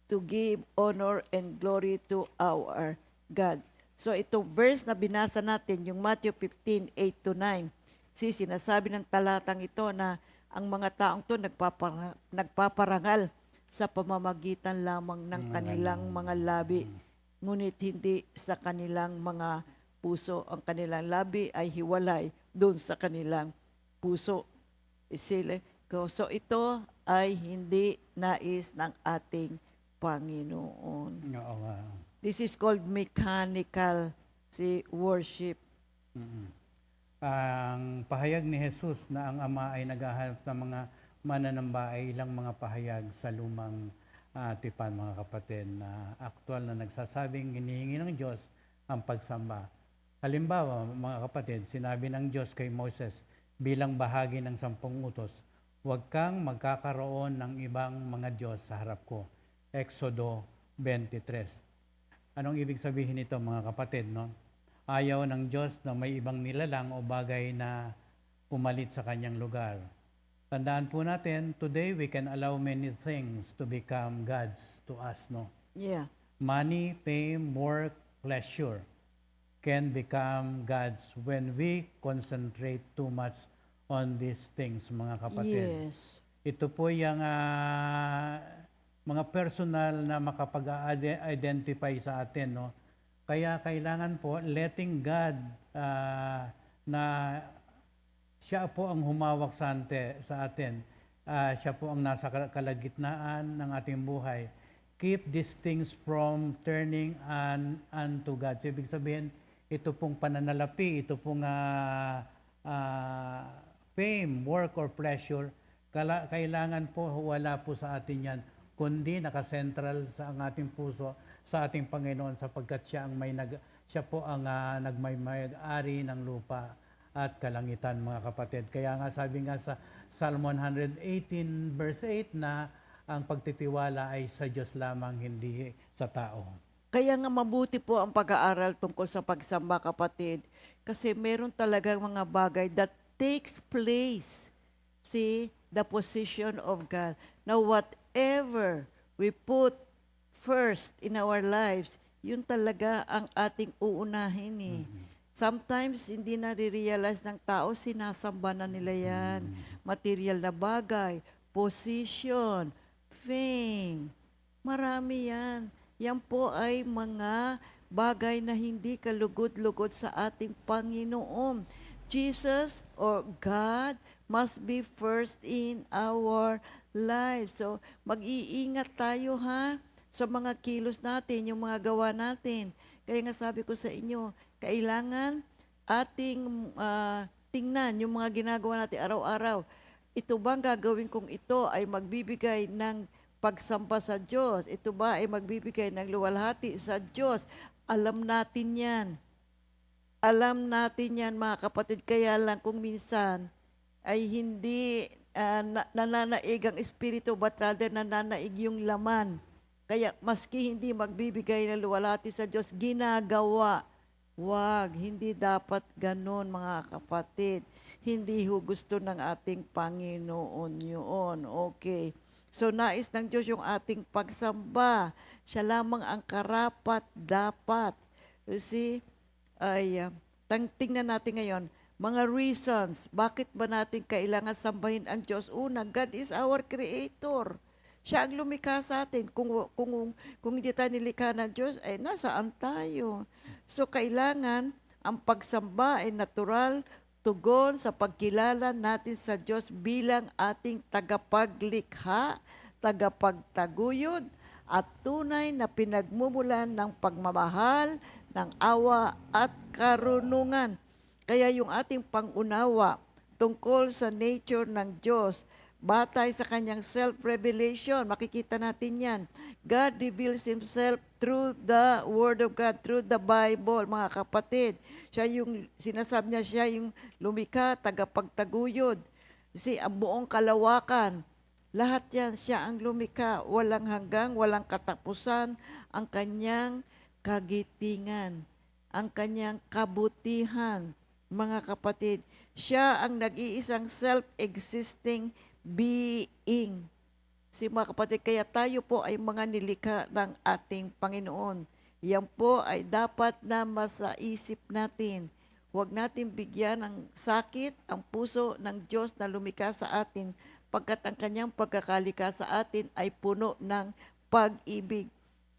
to give honor and glory to our God. So itong verse na binasa natin, yung Matthew 15:8-9, sinasabi ng talatang ito na ang mga taong to nagpaparangal sa pamamagitan lamang ng kanilang mga labi, ngunit hindi sa kanilang mga puso. Ang kanilang labi ay hiwalay doon sa kanilang puso. So ito ay hindi nais ng ating Panginoon. Oo, This is called mechanical worship. Ang pahayag ni Jesus na ang Ama ay naghahanap ng mga mananamba ay ilang mga pahayag sa lumang tipan, mga kapatid, na aktual na nagsasabing hinihingi ng Diyos ang pagsamba. Halimbawa, mga kapatid, sinabi ng Diyos kay Moses bilang bahagi ng 10 utos, huwag kang magkakaroon ng ibang mga Diyos sa harap ko. Exodo 23. Anong ibig sabihin nito, mga kapatid, no? Ayaw ng Diyos na may ibang nilalang o bagay na pumalit sa kanyang lugar. Tandaan po natin, today we can allow many things to become gods to us, no? Yeah. Money, fame, work, pleasure can become gods when we concentrate too much on these things, mga kapatid. Yes. Ito po yung mga personal na makapag-identify sa atin, no? Kaya kailangan po letting God na siya po ang humawak sa atin. Siya po ang nasa kalagitnaan ng ating buhay. Keep these things from turning unto God. So, ibig sabihin, ito pong pananalapi, ito pong fame, work, or pleasure, kailangan po wala po sa atin yan, kundi nakasentral sa ang ating puso, sa ating Panginoon, sapagkat siya po ang nagmay-ari ng lupa at kalangitan, mga kapatid. Kaya nga sabi nga sa Psalm 118 verse 8 na ang pagtitiwala ay sa Diyos lamang, hindi sa tao. Kaya nga mabuti po ang pag-aaral tungkol sa pagsamba, kapatid. Kasi meron talagang mga bagay that takes place. See, the position of God. Now, whatever we put first in our lives, yun talaga ang ating uunahin eh. Sometimes, hindi na-realize ng tao, sinasamba na nila yan. Material na bagay, position, fame, marami yan. Yan po ay mga bagay na hindi kalugod-lugod sa ating Panginoon. Jesus or God must be first in our lives. So, mag-iingat tayo sa mga kilos natin, yung mga gawa natin. Kaya nga sabi ko sa inyo, kailangan ating tingnan yung mga ginagawa natin araw-araw. Ito bang gagawin kong ito ay magbibigay ng pagsamba sa Diyos? Ito ba ay magbibigay ng luwalhati sa Diyos? Alam natin yan. Alam natin yan, mga kapatid. Kaya lang kung minsan ay hindi nananaig ang espiritu, but rather nananaig yung laman. Kaya maski hindi magbibigay ng luwalhati sa Diyos, ginagawa. Wag, hindi dapat ganon, mga kapatid. Hindi ho gusto ng ating Panginoon yun. Okay. So, nais ng Diyos yung ating pagsamba. Siya lamang ang karapat-dapat. You see, tingnan natin ngayon, mga reasons, bakit ba natin kailangan sambahin ang Diyos? Una, God is our Creator. Siya ang lumikha sa atin. Kung hindi tayo nilikha ng Diyos, ay nasaan tayo? So, kailangan ang pagsamba ay natural, tugon sa pagkilala natin sa Diyos bilang ating tagapaglikha, tagapagtaguyod, at tunay na pinagmumulan ng pagmamahal, ng awa at karunungan. Kaya yung ating pangunawa tungkol sa nature ng Diyos, batay sa kanyang self-revelation, makikita natin yan. God reveals Himself through the Word of God, through the Bible, mga kapatid. Siya yung, sinasabi niya, siya yung lumikha, tagapagtaguyod. Kasi ang buong kalawakan, lahat yan, siya ang lumikha, walang hanggang, walang katapusan, ang kanyang kagitingan, ang kanyang kabutihan, mga kapatid. Siya ang nag-iisang self-existing being. Si mga kapatid, kaya tayo po ay mga nilikha ng ating Panginoon. Yan po ay dapat na masaisip natin. Huwag natin bigyan ng sakit ang puso ng Diyos na lumikha sa atin, pagkat ang kanyang pagkakalikha sa atin ay puno ng pag-ibig.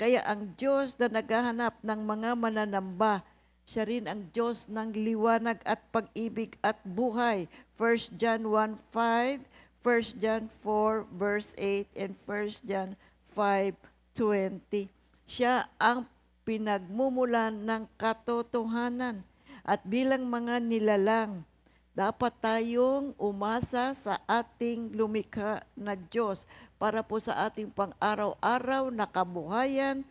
Kaya ang Diyos na naghahanap ng mga mananamba, siya rin ang Diyos ng liwanag at pag-ibig at buhay. 1 John 1:5, 1 John 4 verse 8, and 1 John 5:20. Siya ang pinagmumulan ng katotohanan. At bilang mga nilalang, dapat tayong umasa sa ating lumikha na Diyos para po sa ating pang-araw-araw na kabuhayan,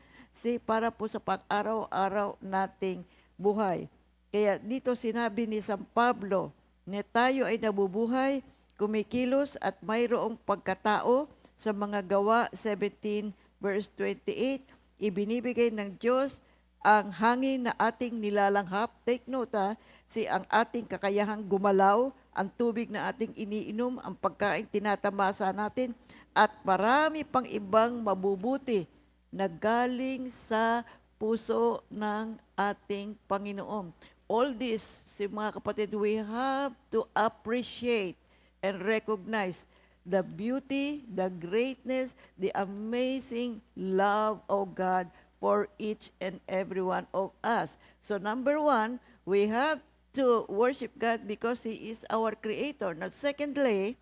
para po sa pang-araw-araw nating buhay. Kaya dito sinabi ni San Pablo na tayo ay nabubuhay, kumikilos at mayroong pagkatao sa mga Gawa 17 verse 28. Ibinibigay ng Diyos ang hangin na ating nilalanghap. Take note ang ating kakayahang gumalaw, ang tubig na ating iniinom, ang pagkain tinatamasa natin, at marami pang ibang mabubuti na galing sa puso ng ating Panginoon. All this, mga kapatid, we have to appreciate and recognize the beauty, the greatness, the amazing love of God for each and every one of us. So number one, we have to worship God because He is our Creator. Now secondly,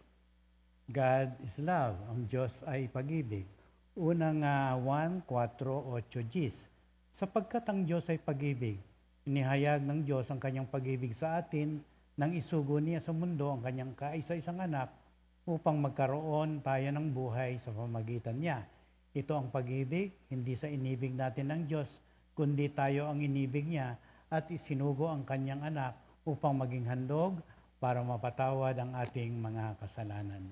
God is love. Ang Diyos ay pag-ibig. Unang 1:4-8 Gs. Sapagkat ang Diyos ay pag-ibig, inihayag ng Diyos ang kanyang pag-ibig sa atin nang isugo niya sa mundo ang kanyang kaisa-isang anak upang magkaroon tayo ng buhay sa pamagitan niya. Ito ang pag-ibig, hindi sa inibig natin ng Diyos, kundi tayo ang inibig niya at isinugo ang kanyang anak upang maging handog para mapatawad ang ating mga kasalanan.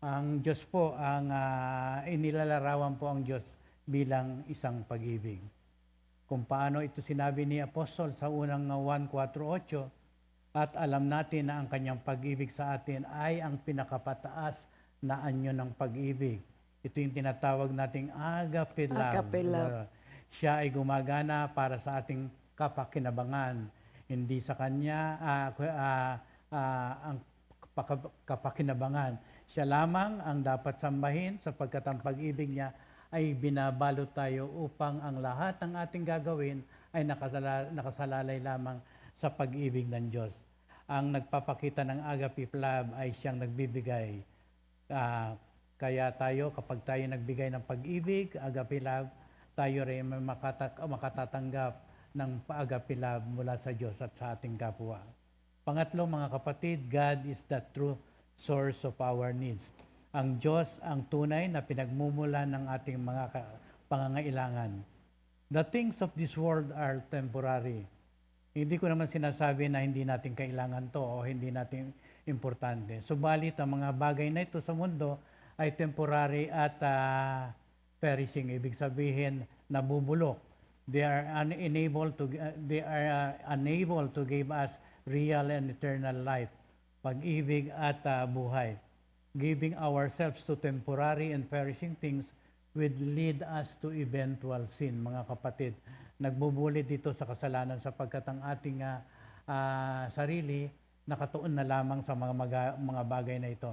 Ang Diyos po, inilalarawan po ang Diyos bilang isang pag-ibig. Kung paano ito sinabi ni Apostol sa unang 1:4-8, at alam natin na ang kanyang pag-ibig sa atin ay ang pinakapataas na anyo ng pag-ibig. Ito yung tinatawag nating agape love. Agape love. Siya ay gumagana para sa ating kapakinabangan. Hindi sa kanya ang kapakinabangan. Siya lamang ang dapat sambahin sapagkat ang pag-ibig niya ay binabalot tayo upang ang lahat ng ating gagawin ay nakasalalay lamang sa pag-ibig ng Diyos. Ang nagpapakita ng agape love ay siyang nagbibigay. Kaya tayo, kapag tayo nagbigay ng pag-ibig, agape love, tayo rin may makatatanggap ng agape love mula sa Diyos at sa ating kapwa. Pangatlo, mga kapatid, God is the true source of our needs. Ang Diyos ang tunay na pinagmumulan ng ating mga pangangailangan. The things of this world are temporary. Hindi ko naman sinasabi na hindi natin kailangan to o hindi natin importante. Subalit ang mga bagay na ito sa mundo ay temporary at perishing. Ibig sabihin, nabubulok. They are unable to give us real and eternal life, pag-ibig at buhay. Giving ourselves to temporary and perishing things would lead us to eventual sin, mga kapatid. Nagbubulit dito sa kasalanan sapagkat ang ating sarili nakatuon na lamang sa mga bagay na ito.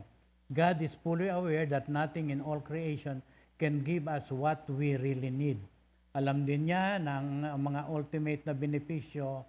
God is fully aware that nothing in all creation can give us what we really need. Alam din niya na ang mga ultimate na benepisyo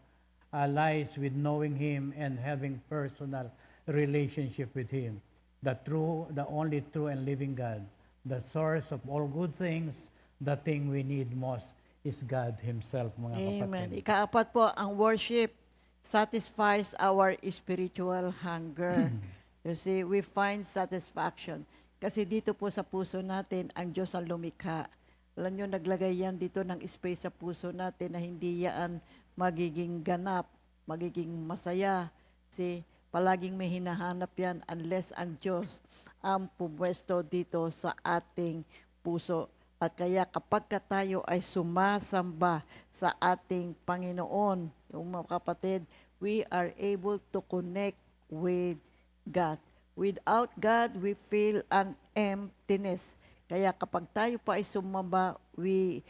lies with knowing Him and having personal relationship with Him. The only true and living God, the source of all good things, the thing we need most is God Himself, mga Amen. kapatid. Ikaapat po, ang worship satisfies our spiritual hunger. You see, we find satisfaction. Kasi dito po sa puso natin, ang Diyos ang lumikha. Alam nyo, naglagay yan dito ng space sa puso natin na hindi yan magiging ganap, magiging masaya. See, palaging may hinahanap yan unless ang Diyos ang pumwesto dito sa ating puso. At kaya kapag tayo ay sumasamba sa ating Panginoon, yung mga kapatid, we are able to connect with God. Without God, we feel an emptiness. Kaya kapag tayo pa ay sumamba, we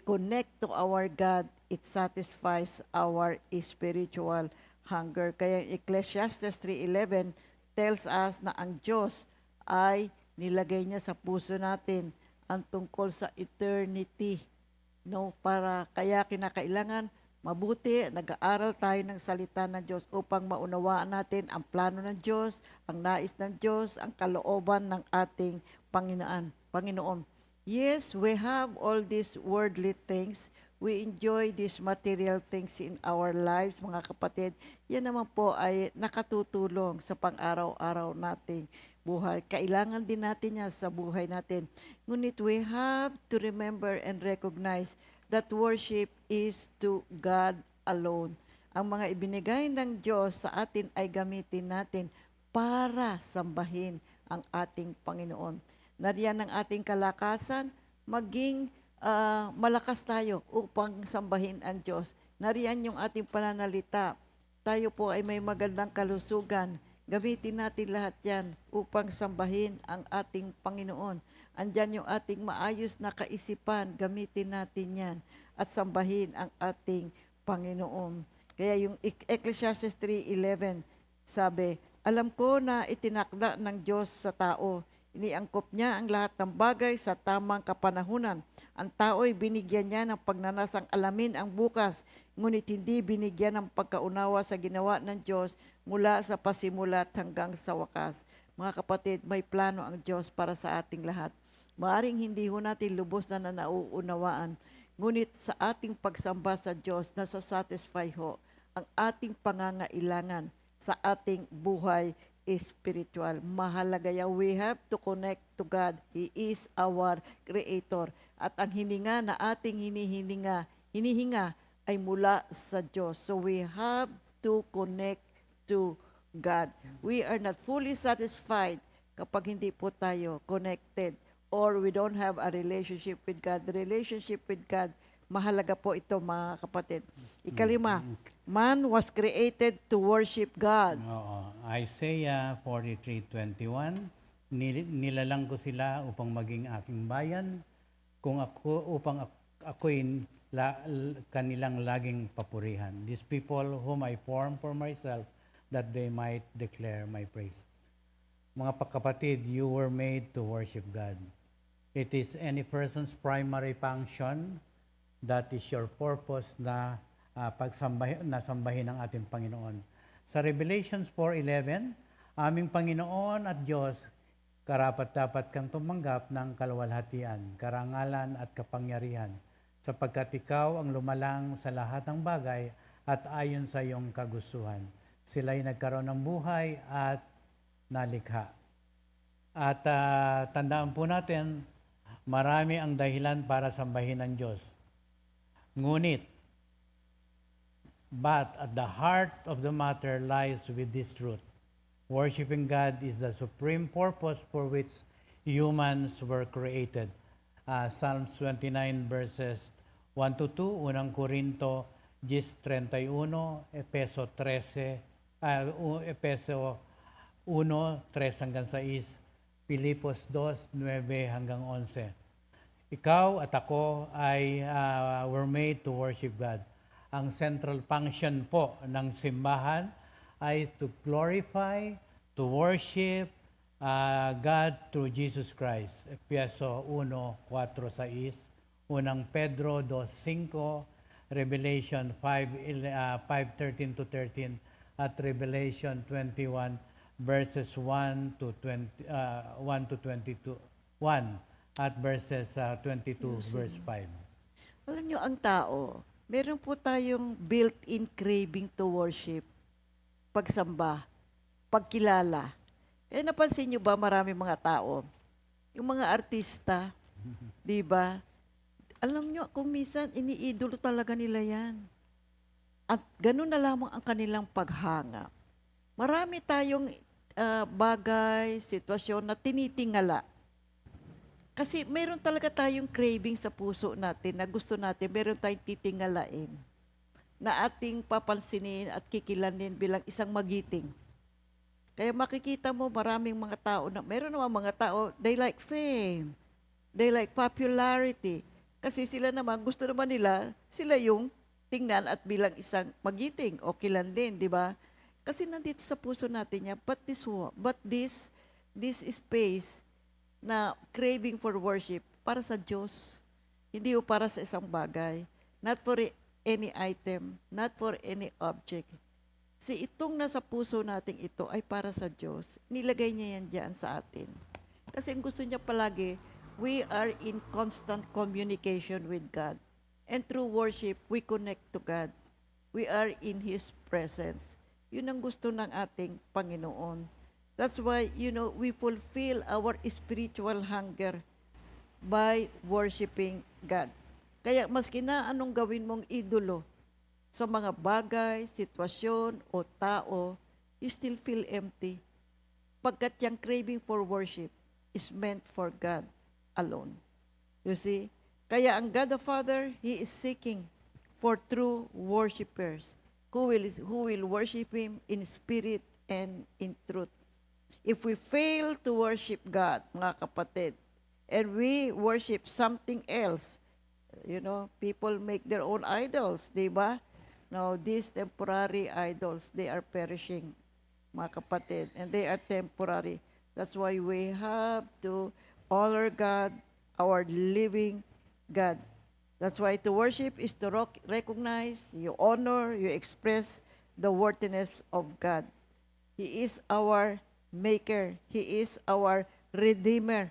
connect to our God, it satisfies our spiritual hunger. Kaya Ecclesiastes 3:11 tells us na ang Diyos ay nilagay niya sa puso natin ang tungkol sa eternity. No, para kaya kinakailangan mabuti, nag-aaral tayo ng salita ng Diyos upang maunawaan natin ang plano ng Diyos, ang nais ng Diyos, ang kalooban ng ating Panginoon. Yes, we have all these worldly things. We enjoy these material things in our lives, mga kapatid. Yan naman po ay nakatutulong sa pang-araw-araw nating buhay. Kailangan din natin yan sa buhay natin. Ngunit we have to remember and recognize that worship is to God alone. Ang mga ibinigay ng Diyos sa atin ay gamitin natin para sambahin ang ating Panginoon. Nariyan ang ating kalakasan, maging malakas tayo upang sambahin ang Diyos. Nariyan yung ating pananalita. Tayo po ay may magandang kalusugan. Gamitin natin lahat yan upang sambahin ang ating Panginoon. Andyan yung ating maayos na kaisipan, gamitin natin yan at sambahin ang ating Panginoon. Kaya yung Ecclesiastes 3:11 sabi, alam ko na itinakda ng Diyos sa tao, Iniangkop niya ang lahat ng bagay sa tamang kapanahunan. Ang tao'y binigyan niya ng pagnanasang alamin ang bukas, ngunit hindi binigyan ng pagkaunawa sa ginawa ng Diyos mula sa pasimulat hanggang sa wakas. Mga kapatid, may plano ang Diyos para sa ating lahat. Maaring hindi ho natin lubos na nauunawaan, ngunit sa ating pagsamba sa Diyos, nasa-satisfy ho ang ating pangangailangan sa ating buhay spiritual. Mahalaga yan. We have to connect to God. He is our Creator. At ang hininga na ating hinihinga ay mula sa Diyos. So we have to connect to God. We are not fully satisfied kapag hindi po tayo connected or we don't have a relationship with God. The relationship with God, mahalaga po ito, mga kapatid. Ikalima, man was created to worship God. Oo. Isaiah 43:21, nilalang ko sila upang maging aking bayan, upang ako'y kanilang laging papurihan. These people whom I formed for myself, that they might declare my praise. Mga kapatid, you were made to worship God. It is any person's primary function. That is your purpose na sambahin ang ating Panginoon. Sa Revelations 4:11, aming Panginoon at Diyos, karapat-dapat kang tumanggap ng kaluwalhatian, karangalan at kapangyarihan, sapagkat ikaw ang lumalang sa lahat ng bagay at ayon sa iyong kagustuhan. Sila'y nagkaroon ng buhay at nalikha. At tandaan po natin, marami ang dahilan para sambahin ng Diyos. Ngunit, but at the heart of the matter lies with this truth. Worshiping God is the supreme purpose for which humans were created. Psalms 29 verses 1-2, 1 Corinto 10:31, Efeso 1:3-6, Pilipos 2:9-11. Ikaw at ako ay were made to worship God. Ang central function po ng simbahan ay to glorify, to worship God through Jesus Christ. Efeso 1:4-6, 1 Pedro 2:5, Revelation 5:13-13, at Revelation 21 verses 1-22, 1 at verses 22 verse 5. Alam nyo, ang tao, meron po tayong built-in craving to worship, pagsamba, pagkilala. Kaya napansin nyo ba marami mga tao, yung mga artista, di ba? Alam nyo, kung minsan iniidolo talaga nila yan. At ganun na lamang ang kanilang paghanga. Marami tayong bagay, sitwasyon na tinitingala. Kasi meron talaga tayong craving sa puso natin na gusto natin, meron tayong titingalain na ating papansinin at kikilanin bilang isang magiting. Kaya makikita mo maraming mga tao na, meron naman mga tao, they like fame, they like popularity. Kasi sila naman, gusto naman nila, sila yung tingnan at bilang isang magiting o kilanlin, di ba? Kasi nandito sa puso natin yan, but this space na craving for worship para sa Diyos. Hindi o para sa isang bagay. Not for any item, not for any object. Si itong nasa puso nating ito ay para sa Diyos. Nilagay niya yan dyan sa atin. Kasi ang gusto niya palagi, we are in constant communication with God. And through worship, we connect to God. We are in His presence. Yun ang gusto ng ating Panginoon. That's why, we fulfill our spiritual hunger by worshiping God. Kaya maski na anong gawin mong idolo sa mga bagay, sitwasyon, o tao, you still feel empty. Pagkat yung craving for worship is meant for God alone. You see? Kaya ang God the Father, He is seeking for true worshipers who will worship Him in spirit and in truth. If we fail to worship God, mga kapatid, and we worship something else, people make their own idols, di ba? Now, these temporary idols, they are perishing, mga kapatid, and they are temporary. That's why we have to honor God, our living God. That's why to worship is to recognize, you honor, you express the worthiness of God. He is our maker. He is our redeemer.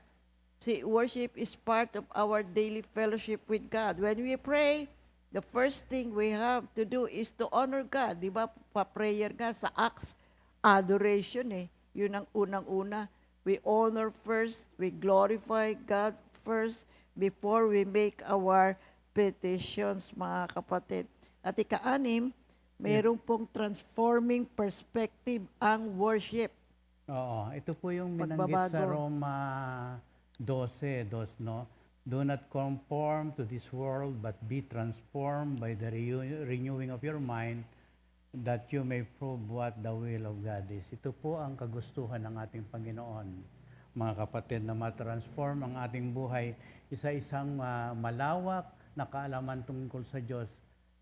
See, worship is part of our daily fellowship with God. When we pray, the first thing we have to do is to honor God. Di ba? Pa-prayer nga sa Acts, adoration eh. Yun ang unang-una. We honor first, we glorify God first before we make our petitions, mga kapatid. At ika-anim, mayroon pong transforming perspective ang worship. Oo, ito po yung minanggit Pagbabago. sa Roma 12, no? Do not conform to this world, but be transformed by the renewing of your mind, that you may prove what the will of God is. Ito po ang kagustuhan ng ating Panginoon, mga kapatid, na matransform ang ating buhay isa-isang malawak na kaalaman tungkol sa Diyos,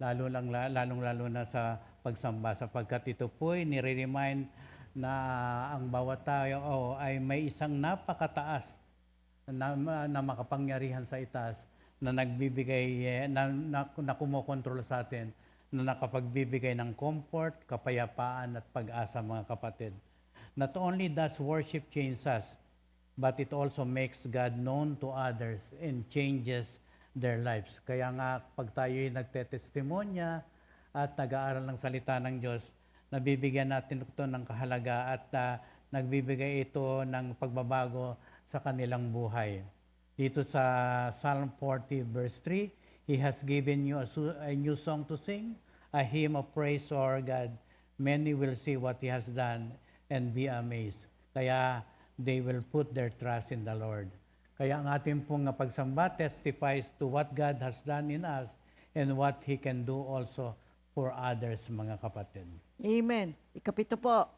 lalong-lalo na sa pagsamba, sapagkat ito po ay nire-remind na ang bawat tao ay may isang napakataas na makapangyarihan sa itaas na nagbibigay, na kumokontrol sa atin, na nakapagbibigay ng comfort, kapayapaan at pag-asa, mga kapatid. Not only does worship change us, but it also makes God known to others and changes their lives. Kaya nga, pag tayo'y nagtetestimonya at nag-aaral ng salita ng Diyos, nabibigyan natin ito ng kahalaga at nagbibigay ito ng pagbabago sa kanilang buhay. Dito sa Psalm 40 verse 3, He has given you a new song to sing, a hymn of praise to our God. Many will see what He has done and be amazed. Kaya they will put their trust in the Lord. Kaya ang ating pong pagsamba testifies to what God has done in us and what He can do also for others, mga kapatid. Amen. Ikapito po,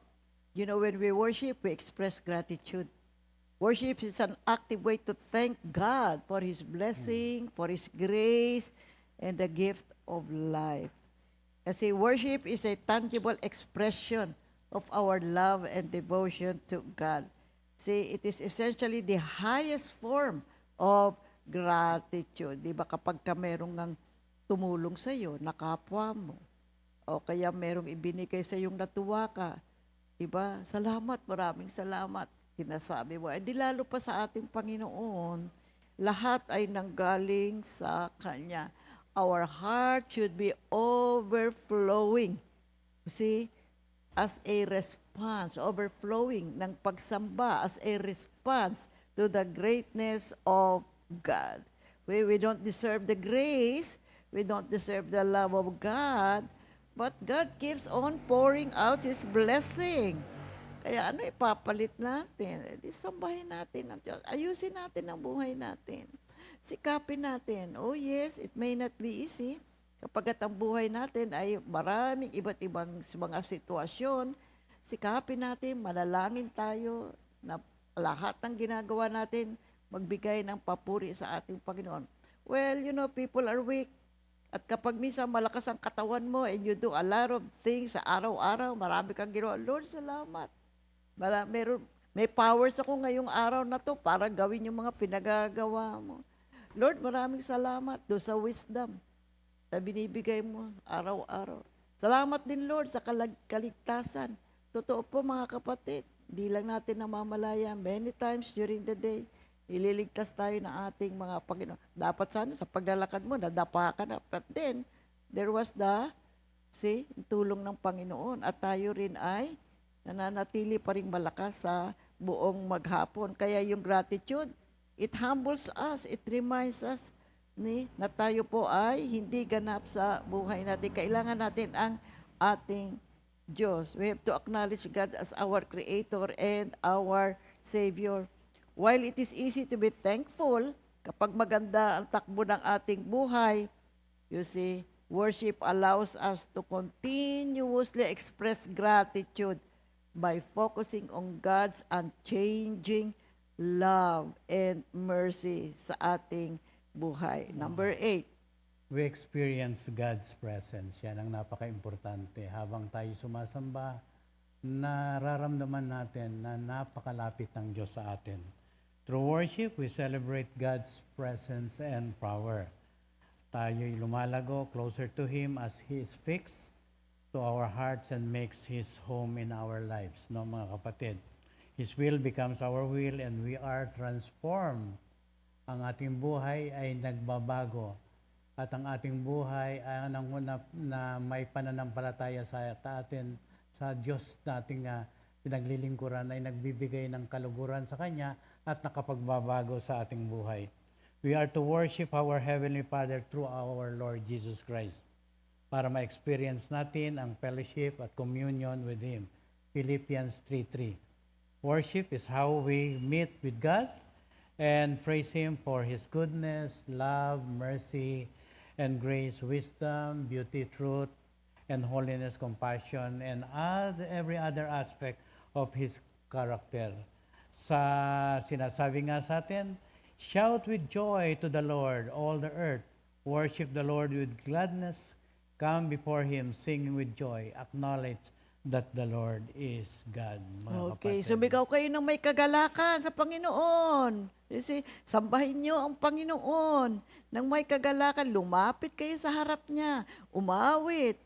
you know, when we worship, we express gratitude. Worship is an active way to thank God for His blessing, for His grace, and the gift of life. Kasi worship is a tangible expression of our love and devotion to God. See, it is essentially the highest form of gratitude. Di ba kapag ka merong ngang tumulong sa iyo, nakapwa mo, o kaya merong ibinigay sa iyong natuwa ka, di ba? Salamat, maraming salamat. Sinasabi mo, di lalo pa sa ating Panginoon, lahat ay nanggaling sa Kanya. Our heart should be overflowing. See, as a response, overflowing ng pagsamba as a response to the greatness of God. We don't deserve the grace, we don't deserve the love of God, but God keeps on pouring out His blessing. Kaya ano ipapalit natin? Di sambahin natin ang Diyos. Ayusin natin ang buhay natin. Sikapin natin. Oh yes, it may not be easy. Kapag ang buhay natin ay maraming iba't ibang mga sitwasyon, sikapin natin, manalangin tayo na lahat ng ginagawa natin, magbigay ng papuri sa ating Panginoon. Well, you know, people are weak. At kapag minsan malakas ang katawan mo and you do a lot of things sa araw-araw, marami kang ginawa, Lord, salamat. May powers ako ngayong araw na to para gawin yung mga pinagagawa mo. Lord, maraming salamat do sa wisdom na binibigay mo araw-araw. Salamat din, Lord, sa kaligtasan. Totoo po, mga kapatid, di lang natin namamalaya. Many times during the day, ililigtas tayo ng ating mga Panginoon. Dapat sana sa paglalakad mo, nadapa ka na. But then, there was tulong ng Panginoon. At tayo rin ay nananatili pa rin malakas sa buong maghapon. Kaya yung gratitude, it humbles us, it reminds us na tayo po ay hindi ganap sa buhay natin. Kailangan natin ang ating Diyos. We have to acknowledge God as our Creator and our Savior. While it is easy to be thankful, kapag maganda ang takbo ng ating buhay, you see, worship allows us to continuously express gratitude by focusing on God's unchanging love and mercy sa ating buhay. Number 8. We experience God's presence. Yan ang napaka-importante. Habang tayo sumasamba, nararamdaman natin na napakalapit ng Diyos sa atin. Through worship, we celebrate God's presence and power. Tayo'y lumalago closer to Him as He speaks to our hearts and makes His home in our lives, no mga kapatid? His will becomes our will and we are transformed. Ang ating buhay ay nagbabago at ang ating buhay ay na may pananampalataya sa atin, sa Diyos nating pinaglilingkuran ay nagbibigay ng kaluguran sa Kanya at nakapagbabago sa ating buhay. We are to worship our Heavenly Father through our Lord Jesus Christ para ma-experience natin ang fellowship at communion with Him. Philippians 3:3. Worship is how we meet with God and praise Him for His goodness, love, mercy, and grace, wisdom, beauty, truth, and holiness, compassion, and every other aspect of His character. Sa sinasabi nga sa atin, shout with joy to the Lord, all the earth. Worship the Lord with gladness. Come before Him, sing with joy. Acknowledge that the Lord is God. Mga Okay, kapatid. sumigaw kayo ng may kagalakan sa Panginoon. Kasi sambahin nyo ang Panginoon ng may kagalakan. Lumapit kayo sa harap niya. Umawit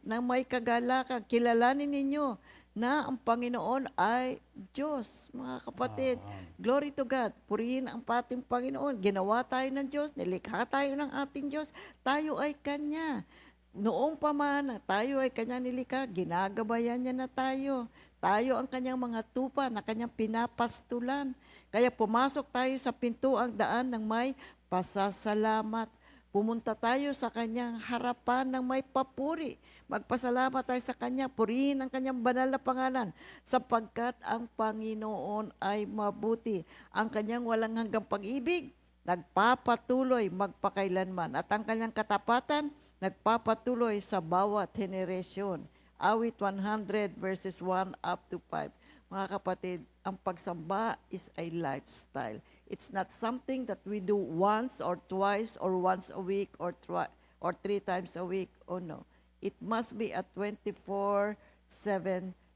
ng may kagalakan. Kilalanin ninyo na ang Panginoon ay Diyos, mga kapatid. Glory to God. Purihin ang ating Panginoon. Ginawa tayo ng Diyos. Nilikha tayo ng ating Diyos. Tayo ay Kanya. Noong pamana, tayo ay Kanyang nilikha, ginagabayan niya na tayo. Tayo ang Kanyang mga tupa na Kanyang pinapastulan. Kaya pumasok tayo sa pintuang daan ng may pasasalamat. Pumunta tayo sa Kanyang harapan ng may papuri. Magpasalamat tayo sa Kanya, purihin ang Kanyang banal na pangalan, sapagkat ang Panginoon ay mabuti. Ang Kanyang walang hanggang pag-ibig, nagpapatuloy magpakailanman. At ang Kanyang katapatan, nagpapatuloy sa bawat henerasyon. Awit 100 verses 1 up to 5. Mga kapatid, ang pagsamba is a lifestyle. It's not something that we do once or twice or once a week or 3 times a week. Oh no. It must be a 24/7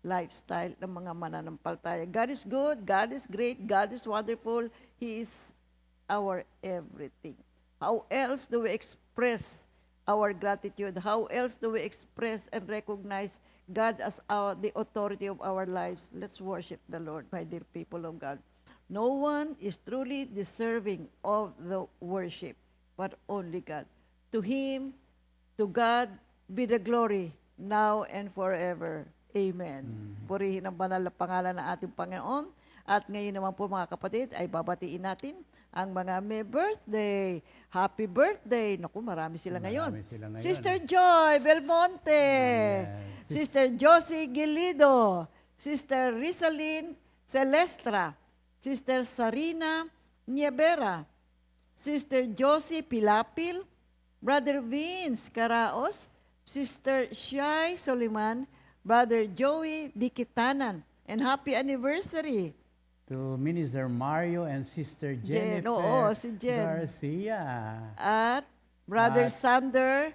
lifestyle ng mga mananampalataya. God is good, God is great, God is wonderful. He is our everything. How else do we express our gratitude? How else do we express and recognize God as the authority of our lives? Let's worship the Lord, my dear people of God. No one is truly deserving of the worship, but only God. To Him, to God, be the glory, now and forever. Amen. Purihin ang banal na pangalan ng ating Panginoon. At ngayon naman po mga kapatid, ay babatiin natin ang mga may birthday. Happy birthday! Naku, marami sila ngayon. Marami sila ngayon. Sister Joy Belmonte, Yes. Sister Josie Gilido, Sister Rizalyn Celestra, Sister Sarina Niebera, Sister Josie Pilapil, Brother Vince Caraos, Sister Shai Soliman, Brother Joey Dikitanan, and happy anniversary. To Minister Mario and Sister Jennifer oo, si Jen. Garcia. At Brother At- Sander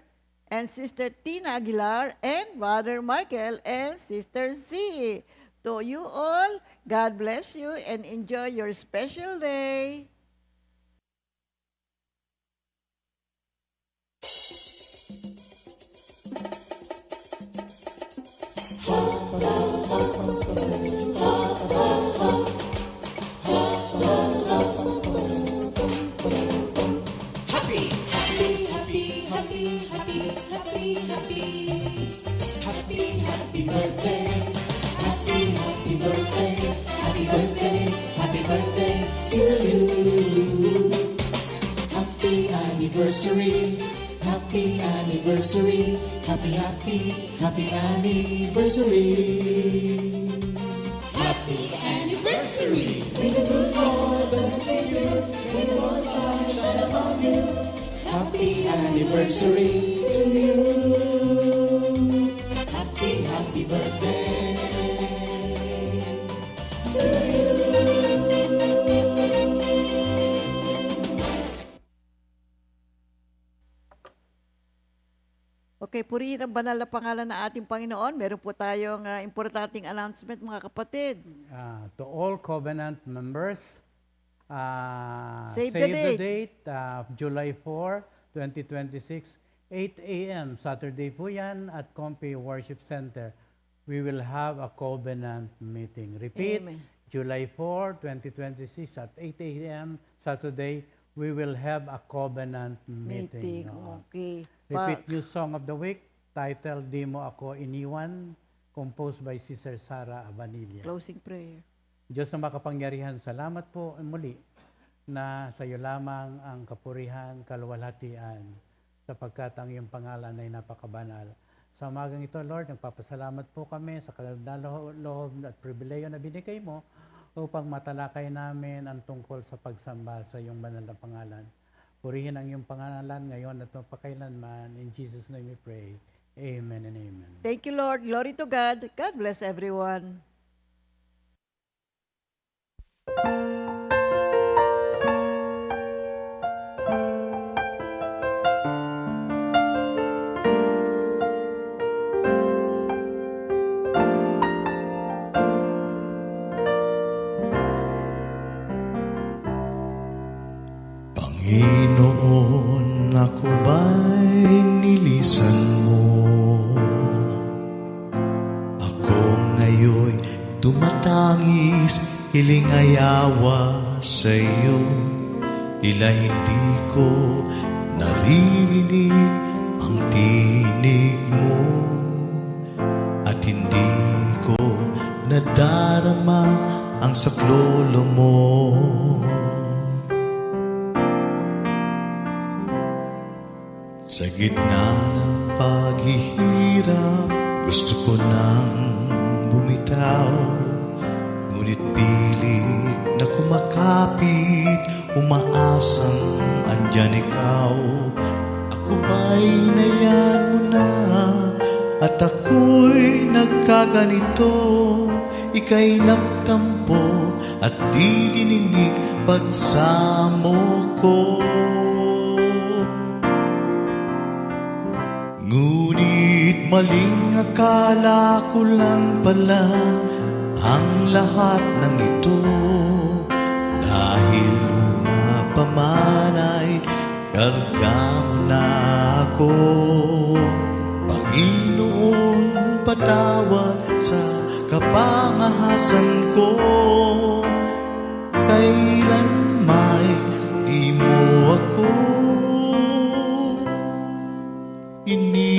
and Sister Tina Aguilar and Brother Michael and Sister Z. To you all, God bless you and enjoy your special day. Happy anniversary, happy anniversary, happy, happy, happy anniversary. Happy anniversary! May the good Lord bless and keep you, may the Lord's light shine upon you. Happy anniversary to you. Happy, happy birthday to you. Okay, purihin ang banal na pangalan ng ating Panginoon. Meron po tayong importanteng announcement, mga kapatid. To all covenant members, Save the date, July 4, 2026, 8 a.m. Saturday po yan at Compe Worship Center. We will have a covenant meeting. Repeat, Amen. July 4, 2026 at 8 a.m. Saturday, we will have a covenant meeting. Oo. Okay. Repeat new song of the week, titled Di Mo Ako Iniwan, composed by Sister Sara Abanilla. Closing prayer. Diyos na makapangyarihan, salamat po muli na sa iyo lamang ang kapurihan, kaluwalhatian, sapagkat ang iyong pangalan ay napakabanal. Sa umagang ito, Lord, nagpapasalamat po kami sa loob at pribileyo na binigay mo upang matalakay namin ang tungkol sa pagsamba sa iyong banal na pangalan. Purihin ang iyong pangalan ngayon at mapakailanman. In Jesus' name we pray. Amen and amen. Thank you, Lord. Glory to God. God bless everyone. Panginoon, ako ba'y nilisan mo? Ako ngayo'y tumatangis, hiling ayawa sa iyo. Tila hindi ko naririnig ang tinig mo, at hindi ko nadarama ang saklolo mo. Sa gitna ng paghihirap, gusto ko nang bumitaw, ngunit pilit na kumakapit, umaasang andyan ikaw. Ako ba'y hinayaan mo na, at ako'y nagkaganito? Ika'y nagtampo at di dininig pagsamo ko. Ngunit maling akala ko lang pala ang lahat ng ito, dahil una pa man ay karga mo na ako. Panginoon, patawad sa kapangahasan ko, kailan may di mo ako iniwan.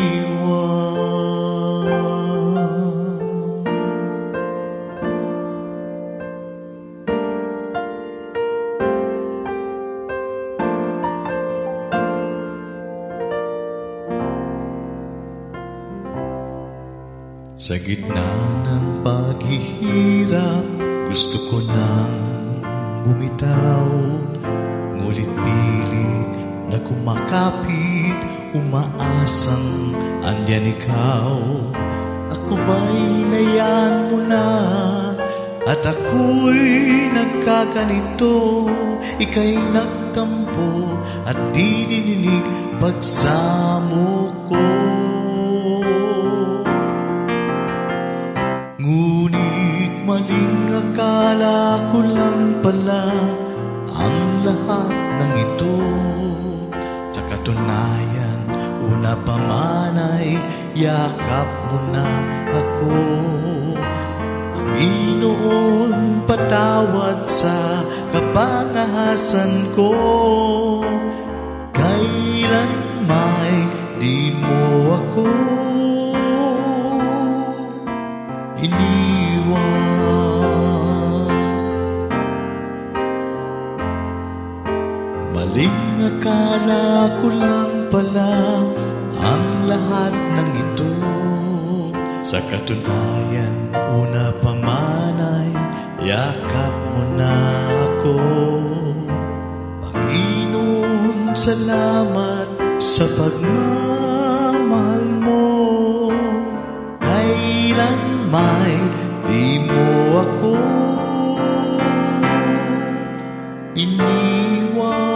Sa gitna ng paghihirap, gusto ko nang bumitaw, ngunit pilit na kumakapit, umaasang andyan ikaw. Ako ba'y hinayaan mo na, at ako'y nagkaganito? Ika'y nagtampo at di dininig pagsamo ko. Ngunit maling akala ko lang pala ang lahat ng ito. Sa katunayan, una pa man ay yakap mo na ako. Panginoon, patawad sa kapangahasan ko, kailan may di mo ako iniwan. Maling akala ko lang pala ang lahat ng ito. Sa katunayan, una pa man ay yakap mo na ako. Panginoon, salamat sa pagmamahal mo, kailan may di mo ako iniwan.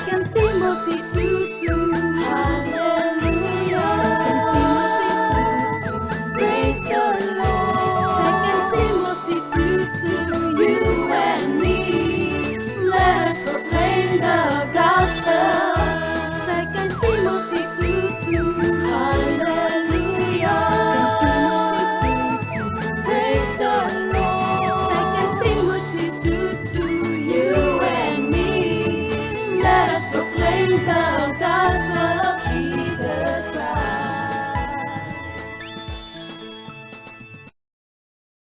Second Timothy 2:2. Hallelujah. Second Timothy 2:2. Praise the Lord. Second Timothy 2:2. You and me, let us proclaim the gospel. Second Timothy